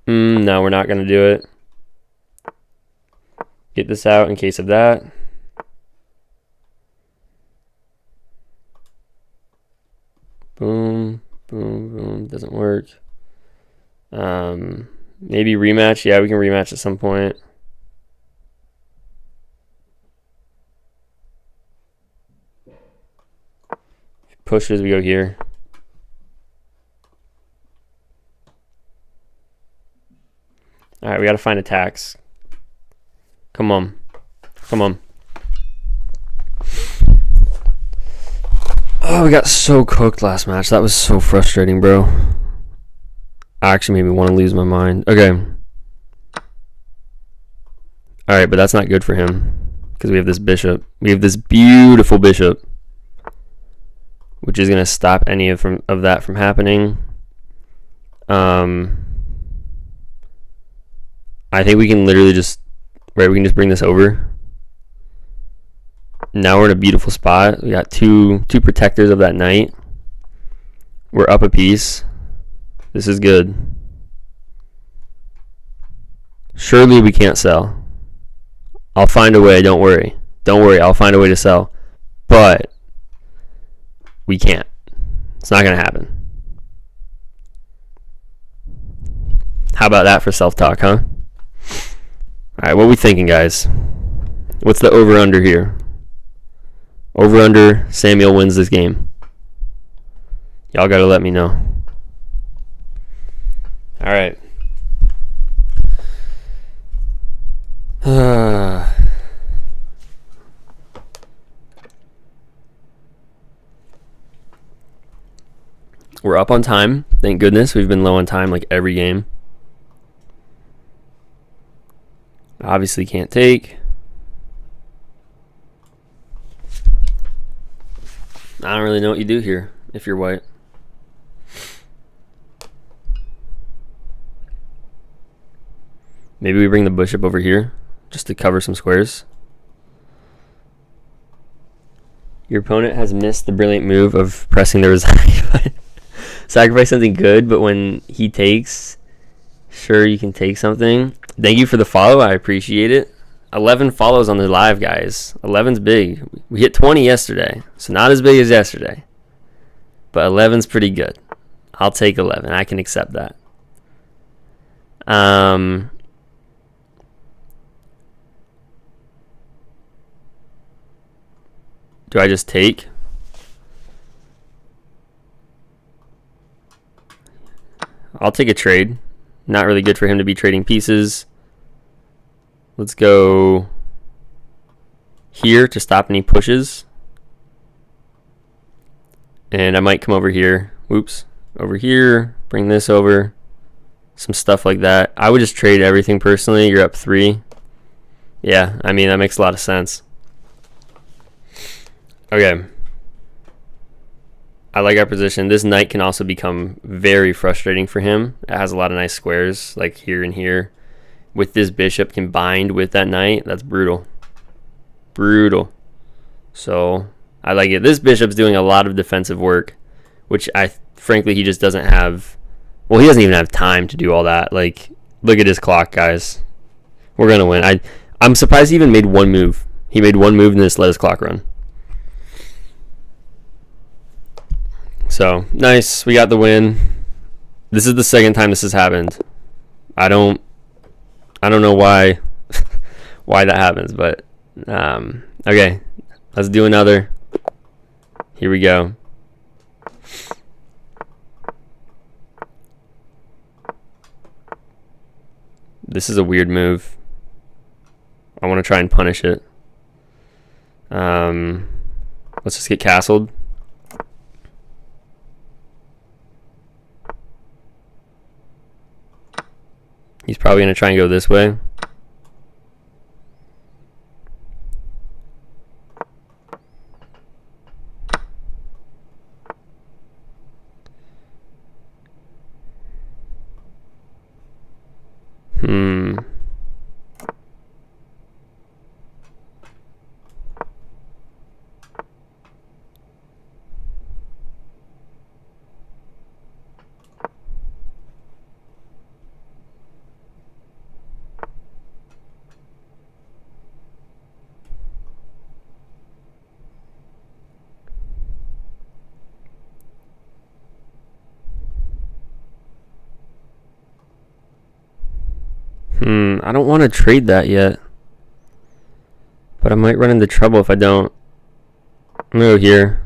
No, we're not going to do it. Get this out in case of that. Boom, boom, boom. Doesn't work. Maybe rematch. Yeah, we can rematch at some point. Pushes, we go here. All right, we got to find attacks. Come on. Come on. Oh, we got so cooked last match. That was so frustrating, bro. Actually made me want to lose my mind. Okay. Alright, but that's not good for him. Because we have this bishop. We have this beautiful bishop. which is going to stop any of that from happening. I think we can literally just, right, we can just bring this over. Now we're in a beautiful spot. We got two protectors of that knight. We're up a piece. This is good. Surely we can't sell. I'll find a way, don't worry. Don't worry, I'll find a way to sell. But we can't. It's not going to happen. How about that for self-talk, huh? Alright, what are we thinking, guys? What's the over-under here? Over-under, Samuel wins this game. Y'all gotta let me know. Alright. We're up on time. Thank goodness. We've been low on time like every game. Obviously can't take. I don't really know what you do here if you're white. Maybe we bring the bishop over here just to cover some squares. Your opponent has missed the brilliant move of pressing the resign. Sacrifice something good, but when he takes, sure, you can take something. Thank you for the follow. I appreciate it. 11 follows on the live, guys. 11's big. We hit 20 yesterday, so not as big as yesterday. But 11's pretty good. I'll take 11. I can accept that. Do I just take? I'll take a trade. Not really good for him to be trading pieces. Let's go here to stop any pushes. And I might come over here. Whoops. Over here. Bring this over. Some stuff like that. I would just trade everything personally. You're up 3. Yeah, I mean, that makes a lot of sense. Okay. I like our position. This knight can also become very frustrating for him. It has a lot of nice squares, like here and here. With this bishop combined with that knight, that's brutal. Brutal. So, I like it. This bishop's doing a lot of defensive work, which frankly, he just doesn't have. Well, he doesn't even have time to do all that. Like, look at his clock, guys. We're going to win. I'm surprised he even made one move. He made one move and just let his clock run. So, nice. We got the win. This is the second time this has happened. I don't know why why that happens, but okay. Let's do another. Here we go. This is a weird move. I want to try and punish it. Let's just get castled. He's probably going to try and go this way. I don't want to trade that yet. But I might run into trouble if I don't. I'm going to go here.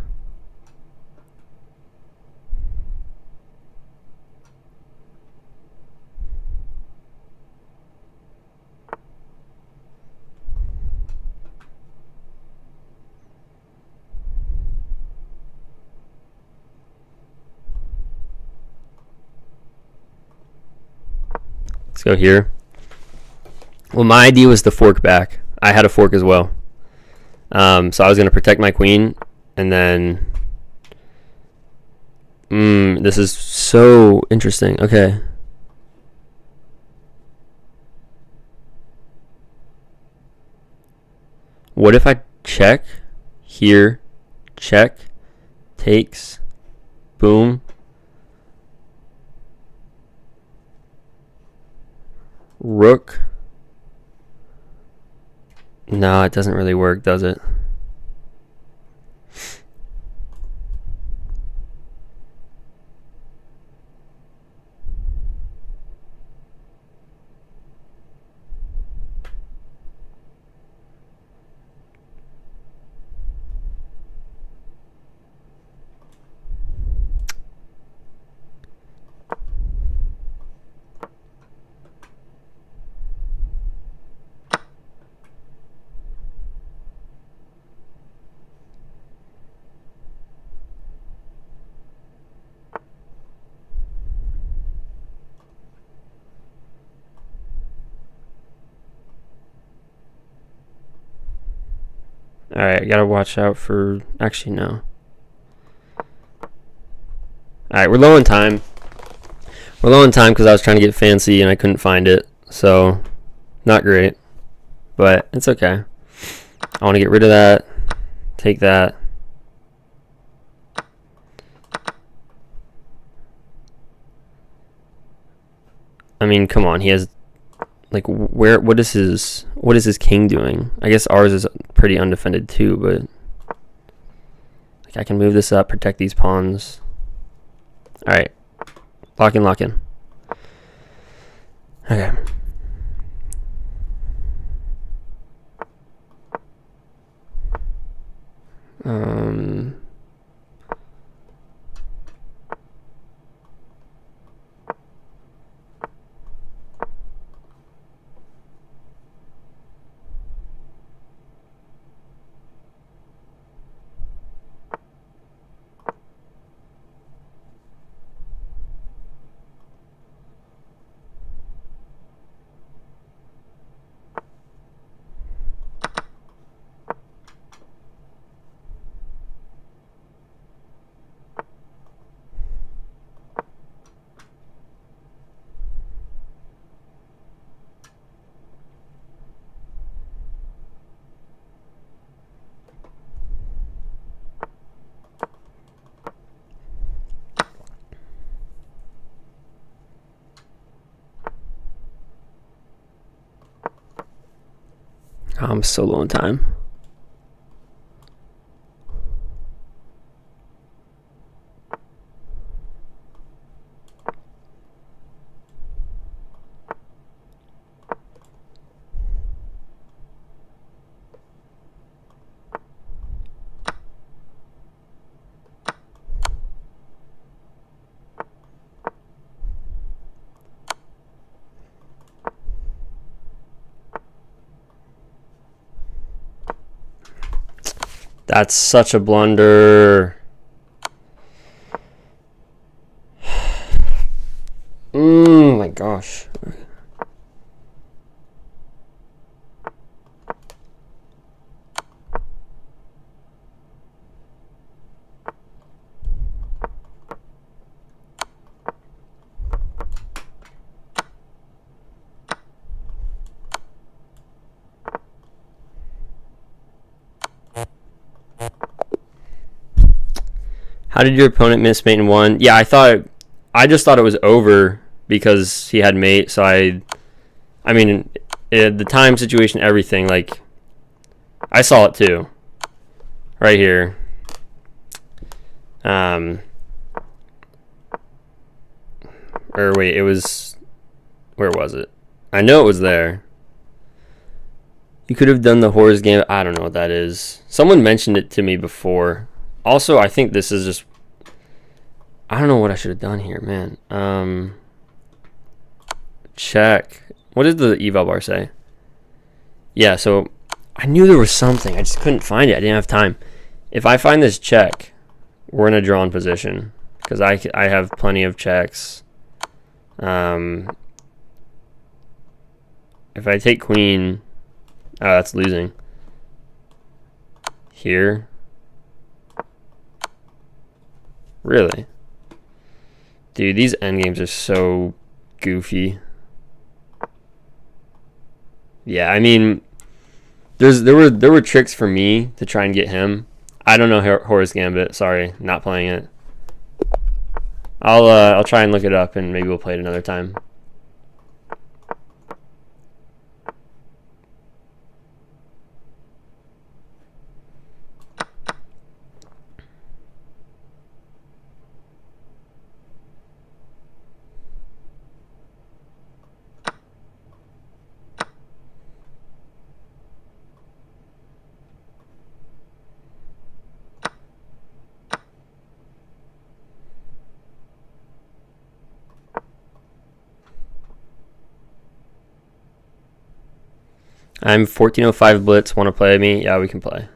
Let's go here. Well, my idea was to fork back. I had a fork as well. So I was going to protect my queen and then This is so interesting. Okay. What if I check here, check, takes, boom, rook? No, it doesn't really work, does it? Alright, I gotta watch out for... Actually, no. Alright, we're low on time. We're low on time because I was trying to get fancy and I couldn't find it. So, not great. But it's okay. I want to get rid of that. Take that. I mean, come on. He has... Like, what is his king doing? I guess ours is pretty undefended too, but like I can move this up, protect these pawns. Alright. Lock in, lock in. Okay. I'm so low on time. That's such a blunder. My gosh. How did your opponent miss mate in one? Yeah, I just thought it was over because he had mate. So I mean, the time situation, everything. Like, I saw it too, right here. Or wait, it was, where was it? I know it was there. You could have done the horse game. I don't know what that is. Someone mentioned it to me before. Also, I think this is just... I don't know what I should have done here, man. Check. What did the eval bar say? Yeah, so I knew there was something. I just couldn't find it. I didn't have time. If I find this check, we're in a drawn position. Because I have plenty of checks. If I take queen... Oh, that's losing. Here. Really? Dude, these endgames are so goofy. Yeah, I mean, there were tricks for me to try and get him. I don't know Horus Gambit. Sorry, not playing it. I'll try and look it up and maybe we'll play it another time. I'm 1405 Blitz. Want to play me? Yeah, we can play.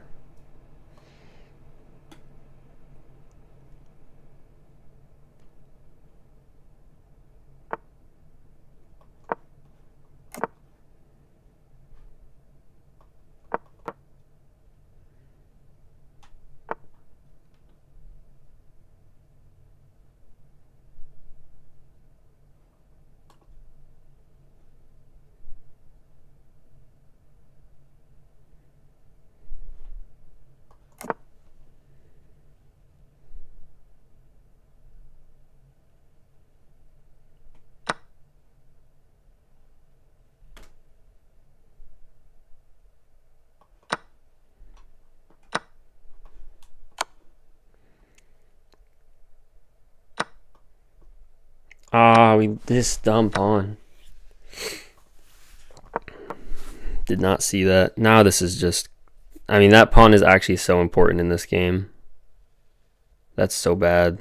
Ah, this dumb pawn. Did not see that. Now this is just... I mean, that pawn is actually so important in this game. That's so bad.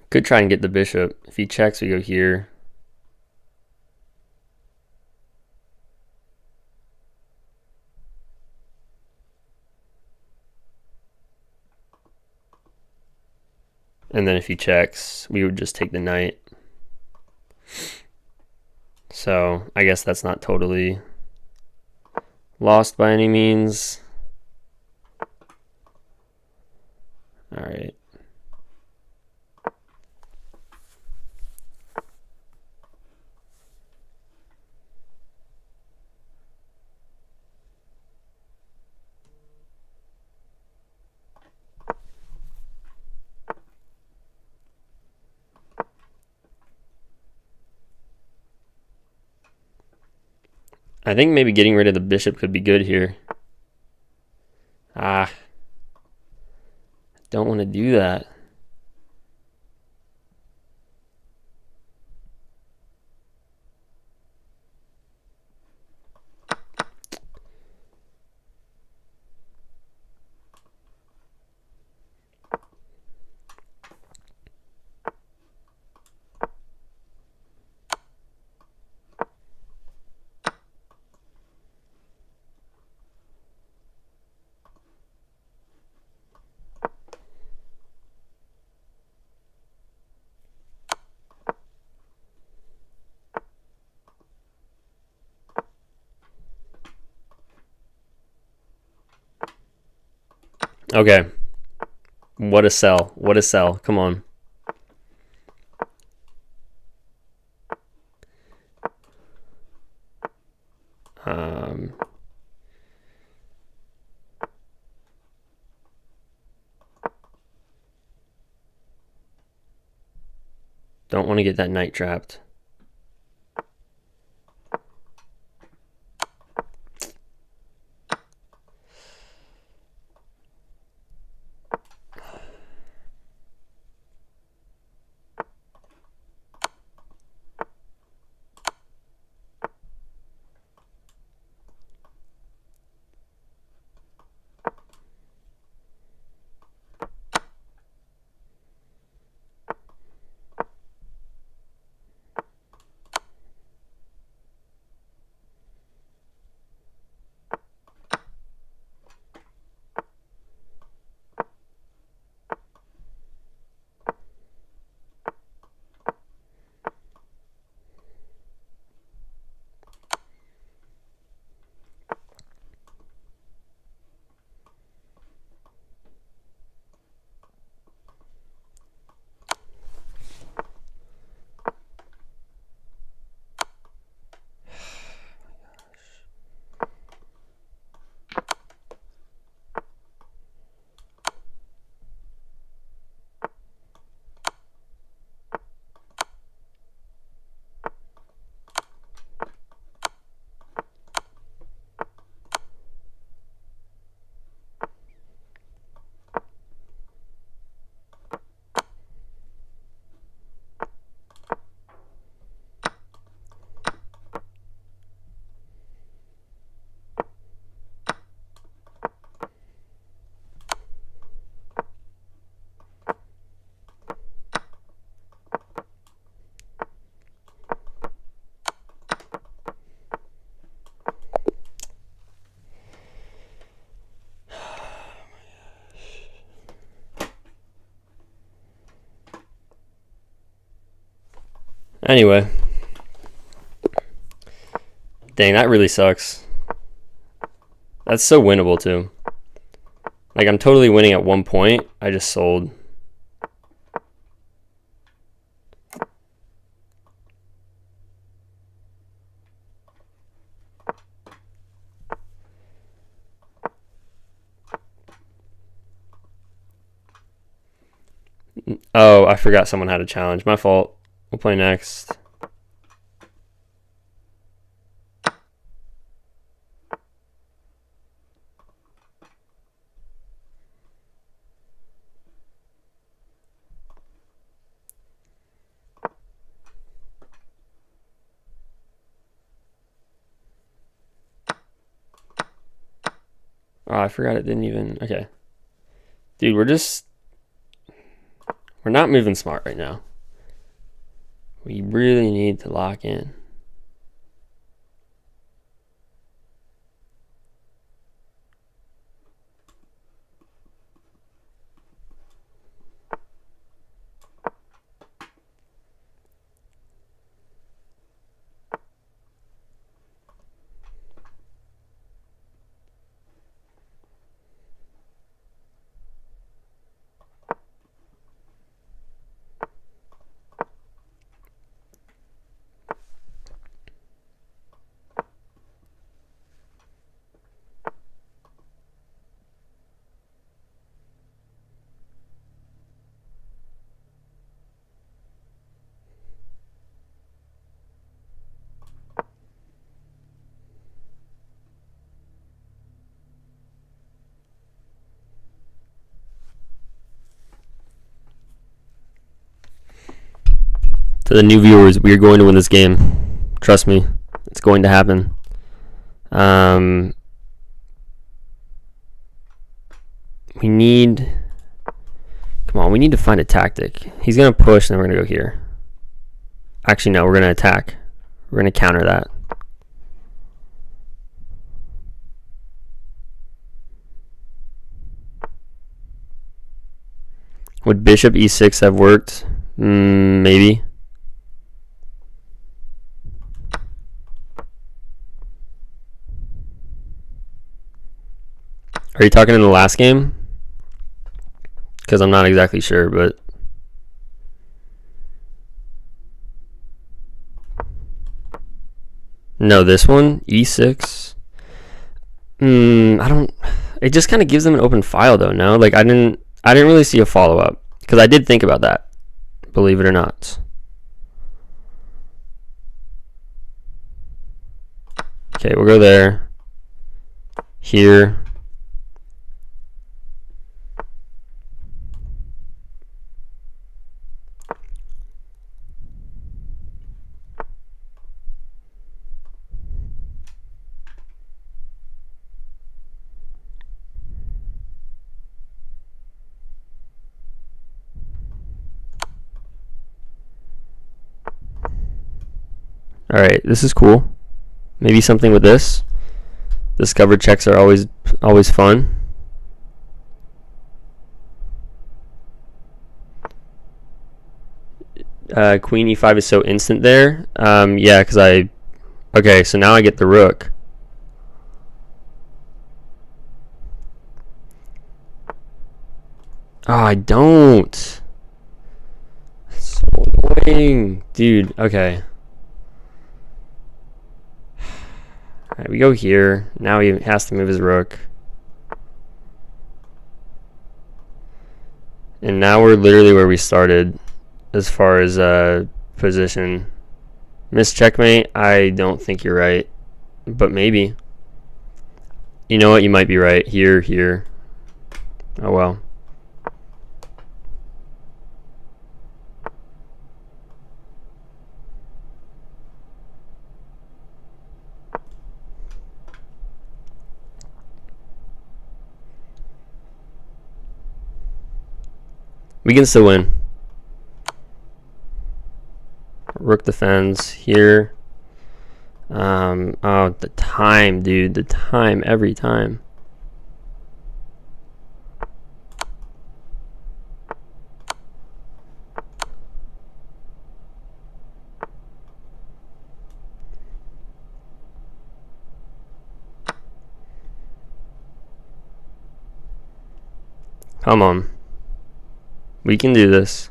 Could try and get the bishop. If he checks, we go here. And then if he checks, we would just take the knight. So I guess that's not totally lost by any means. All right. I think maybe getting rid of the bishop could be good here. Ah. Don't want to do that. Okay. What a sell. What a sell. Come on. Don't want to get that knight trapped. Anyway. Dang, that really sucks. That's so winnable, too. Like, I'm totally winning at 1 point. I just sold. Oh, I forgot someone had a challenge. My fault. We'll play next. Oh, I forgot it didn't even... Okay. Dude, we're not moving smart right now. We really need to lock in. To the new viewers, we are going to win this game. Trust me, it's going to happen. We need... Come on, we need to find a tactic. He's going to push, and then we're going to go here. Actually, no, we're going to attack. We're going to counter that. Would bishop e6 have worked? Maybe. Are you talking in the last game? Because I'm not exactly sure, but... No, this one? E6? I don't... It just kind of gives them an open file, though, no? Like, I didn't really see a follow-up. Because I did think about that. Believe it or not. Okay, we'll go there. Here. Alright, this is cool. Maybe something with this. Discovered checks are always fun. Queen e5 is so instant there. Yeah, because okay, so now I get the rook. Oh, I don't. That's so annoying. Dude, okay. Alright, we go here. Now he has to move his rook. And now we're literally where we started as far as position. Miss checkmate, I don't think you're right. But maybe. You know what? You might be right. Here. Oh well. We can still win. Rook defends here. Oh, the time, dude. The time every time. Come on. We can do this.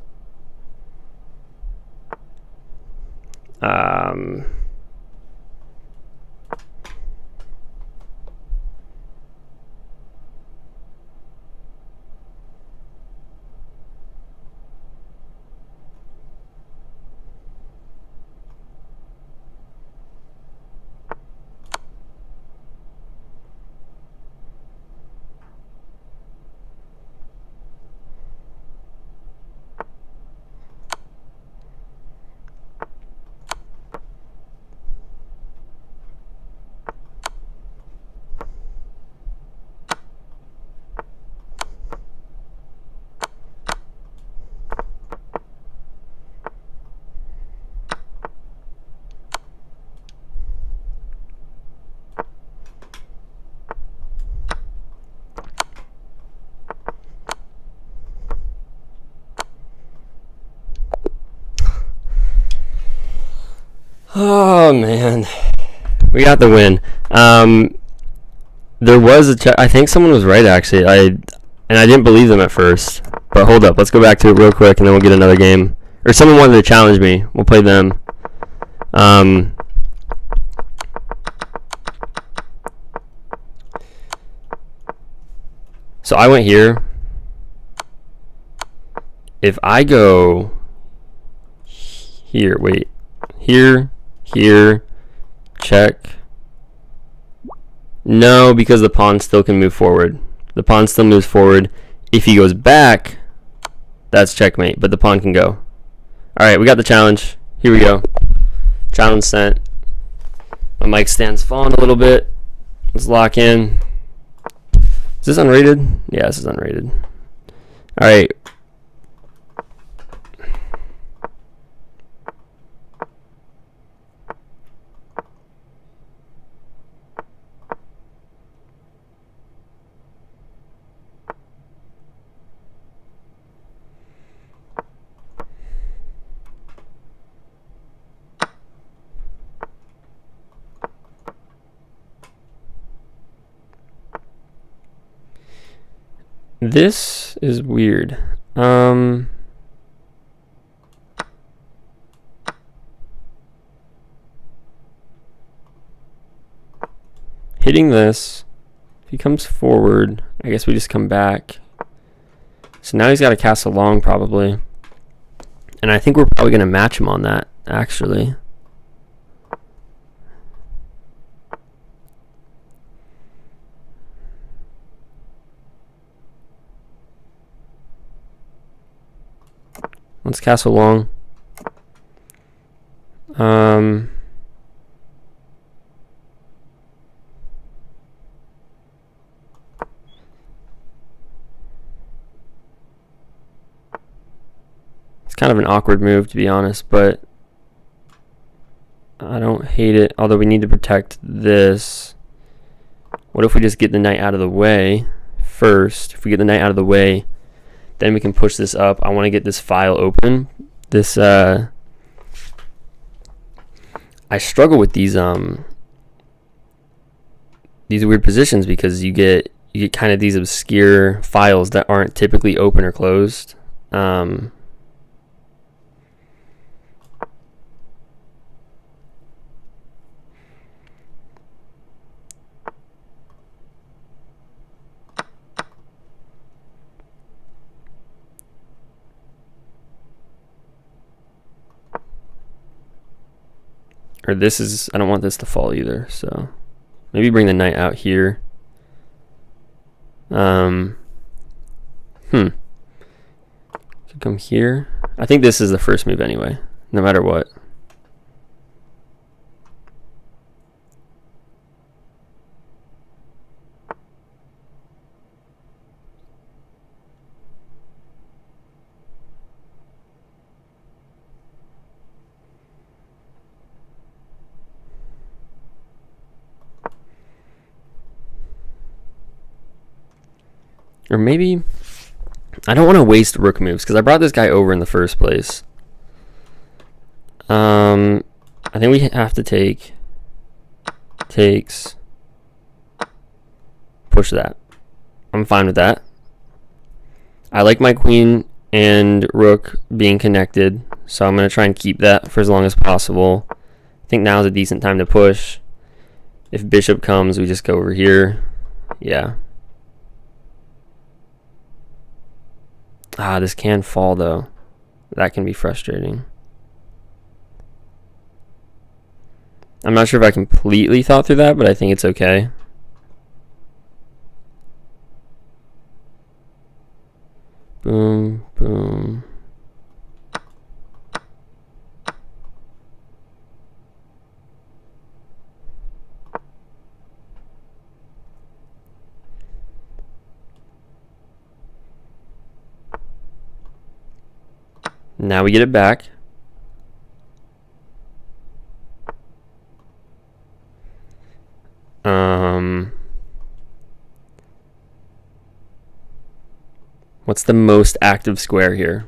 Oh man, we got the win. There was a check. I think someone was right actually. I didn't believe them at first. But hold up, let's go back to it real quick, and then we'll get another game. Or someone wanted to challenge me. We'll play them. So I went here. If I go here, wait, here, check. No, because the pawn still can move forward. The pawn still moves forward. If he goes back, that's checkmate, but the pawn can go. Alright, we got the challenge. Here we go. Challenge sent. My mic stand's falling a little bit. Let's lock in. Is this unrated? Yeah, this is unrated. Alright. This is weird. Hitting this, if he comes forward, I guess we just come back. So now he's got to castle long probably. And I think we're probably going to match him on that, actually. Let's castle long. It's kind of an awkward move, to be honest, but I don't hate it. Although we need to protect this. What if we just get the knight out of the way first? If we get the knight out of the way, then we can push this up. I want to get this file open. This I struggle with these weird positions because you get kind of these obscure files that aren't typically open or closed. Or this is, I don't want this to fall either, so maybe bring the knight out here. So come here. I think this is the first move anyway, no matter what. Or maybe, I don't want to waste rook moves because I brought this guy over in the first place. I think we have to take, takes, push that. I'm fine with that. I like my queen and rook being connected, so I'm going to try and keep that for as long as possible. I think now is a decent time to push. If bishop comes, we just go over here. Yeah. This can fall, though. That can be frustrating. I'm not sure if I completely thought through that, but I think it's okay. Boom, boom. Now we get it back. What's the most active square here?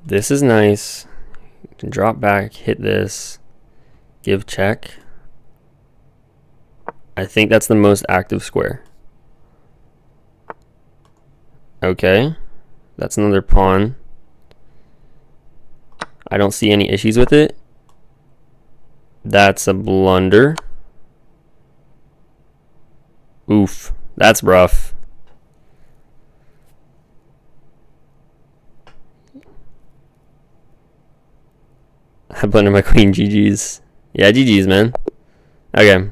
This is nice. You can drop back, hit this, give check. I think that's the most active square. Okay. That's another pawn. I don't see any issues with it. That's a blunder. Oof. That's rough. I blundered my queen. GG's. Yeah, GG's, man. Okay.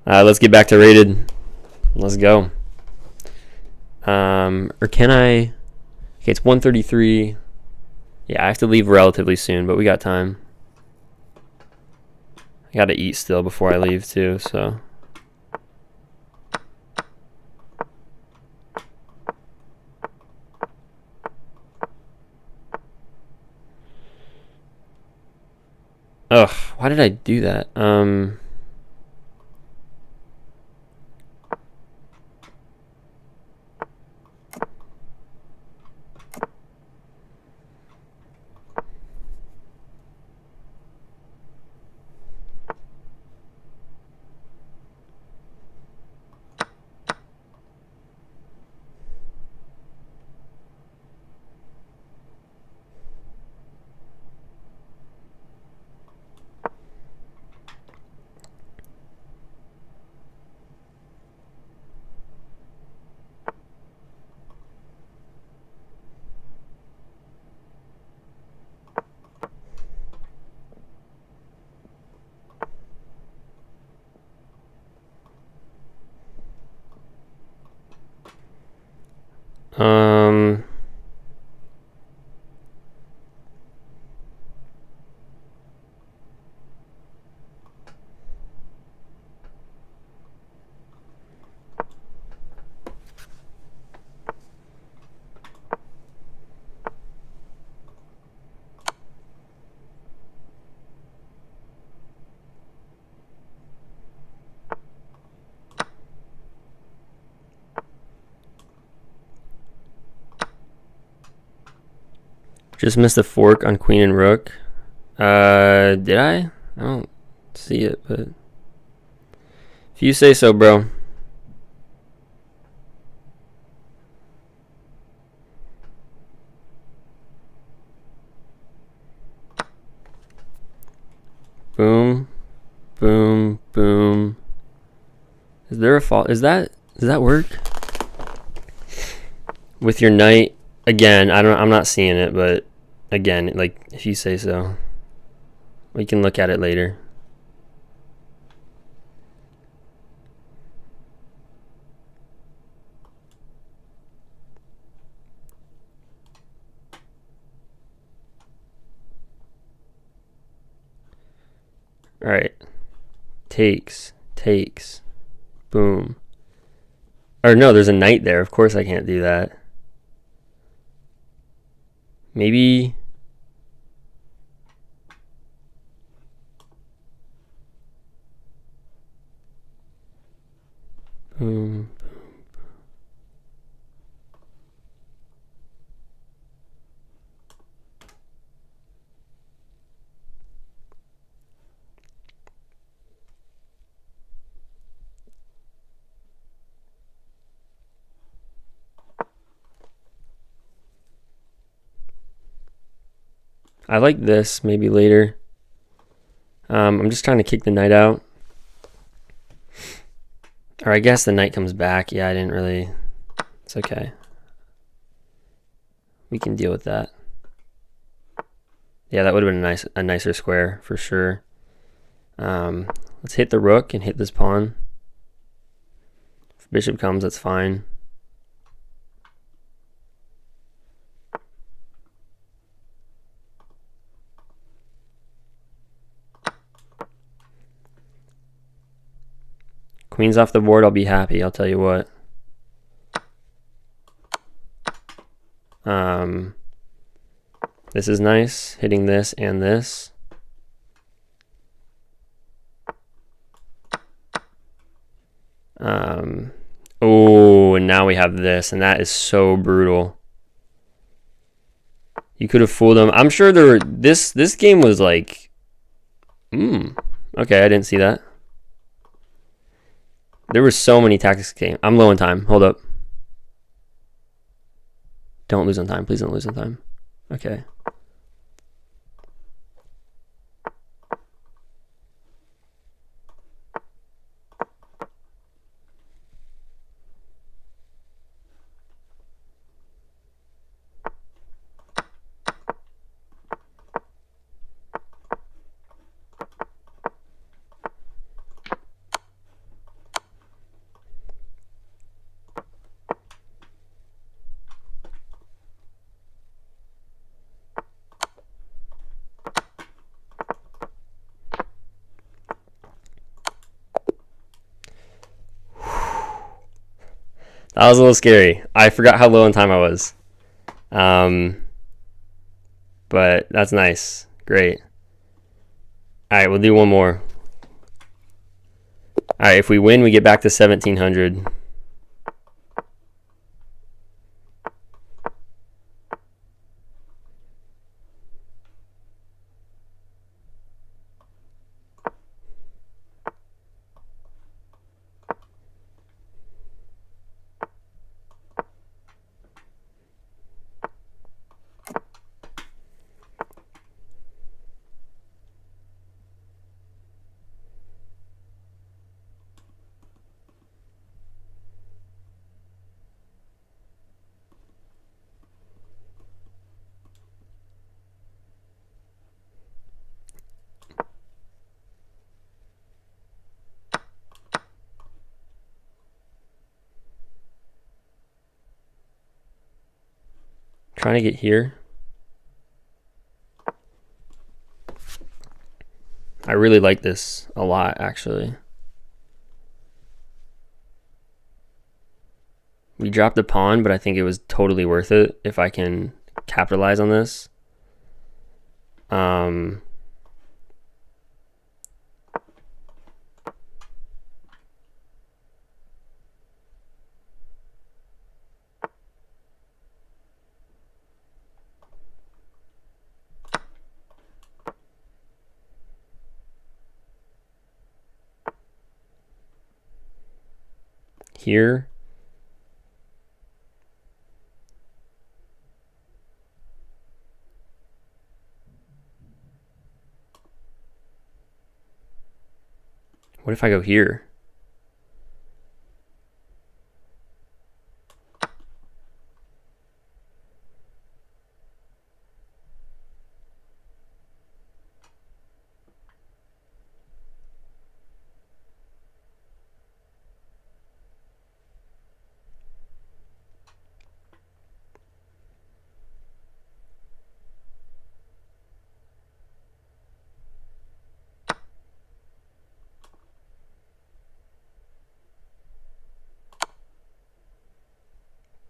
Let's get back to rated. Let's go. Or can I? Okay, it's 1:33. Yeah, I have to leave relatively soon, but we got time. I gotta eat still before I leave too, so. Ugh, why did I do that? Just missed a fork on queen and rook. Did I? I don't see it, but if you say so, bro. Boom, boom, boom. Is there a fault? Does that work? With your knight again, I'm not seeing it, but again, like if you say so. We can look at it later. All right. Takes. Boom. Or no, there's a knight there. Of course I can't do that. Maybe. Boom. I like this maybe later. I'm just trying to kick the knight out. Or I guess the knight comes back. Yeah, I didn't really... It's okay. We can deal with that. Yeah, that would have been a nicer square for sure. Let's hit the rook and hit this pawn. If bishop comes, that's fine. Queen's off the board, I'll be happy, I'll tell you what. This is nice, hitting this and this. Oh, and now we have this, and that is so brutal. You could have fooled them. I'm sure there were, this game was like, okay, I didn't see that. There were so many tactics game. I'm low on time. Hold up. Don't lose on time. Please don't lose on time. Okay. That was a little scary. I forgot how low on time I was. But that's nice. Great. All right, we'll do one more. All right, if we win, we get back to 1700. Trying to get here. I really like this a lot, actually. We dropped a pawn, but I think it was totally worth it if I can capitalize on this. Here. What if I go here?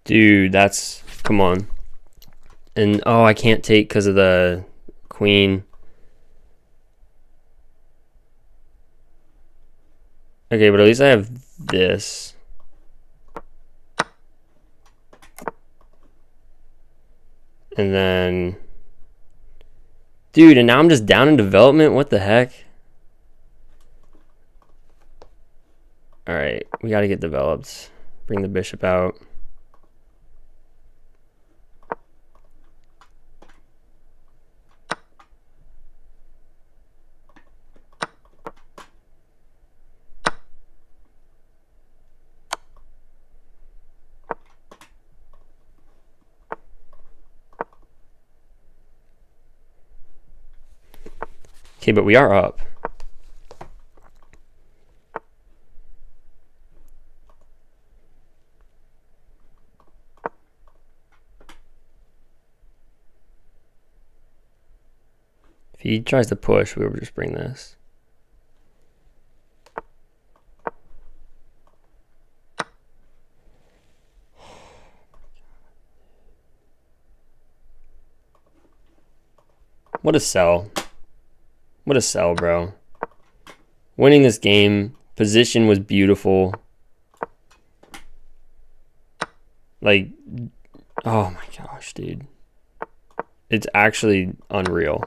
Dude, that's, come on. And, oh, I can't take because of the queen. Okay, but at least I have this. And then, dude, and now I'm just down in development? What the heck? All right, we got to get developed. Bring the bishop out. Okay, but we are up. If he tries to push, we will just bring this. What a sell. What a sell, bro. Winning this game. Position was beautiful. Like, oh my gosh, dude. It's actually unreal.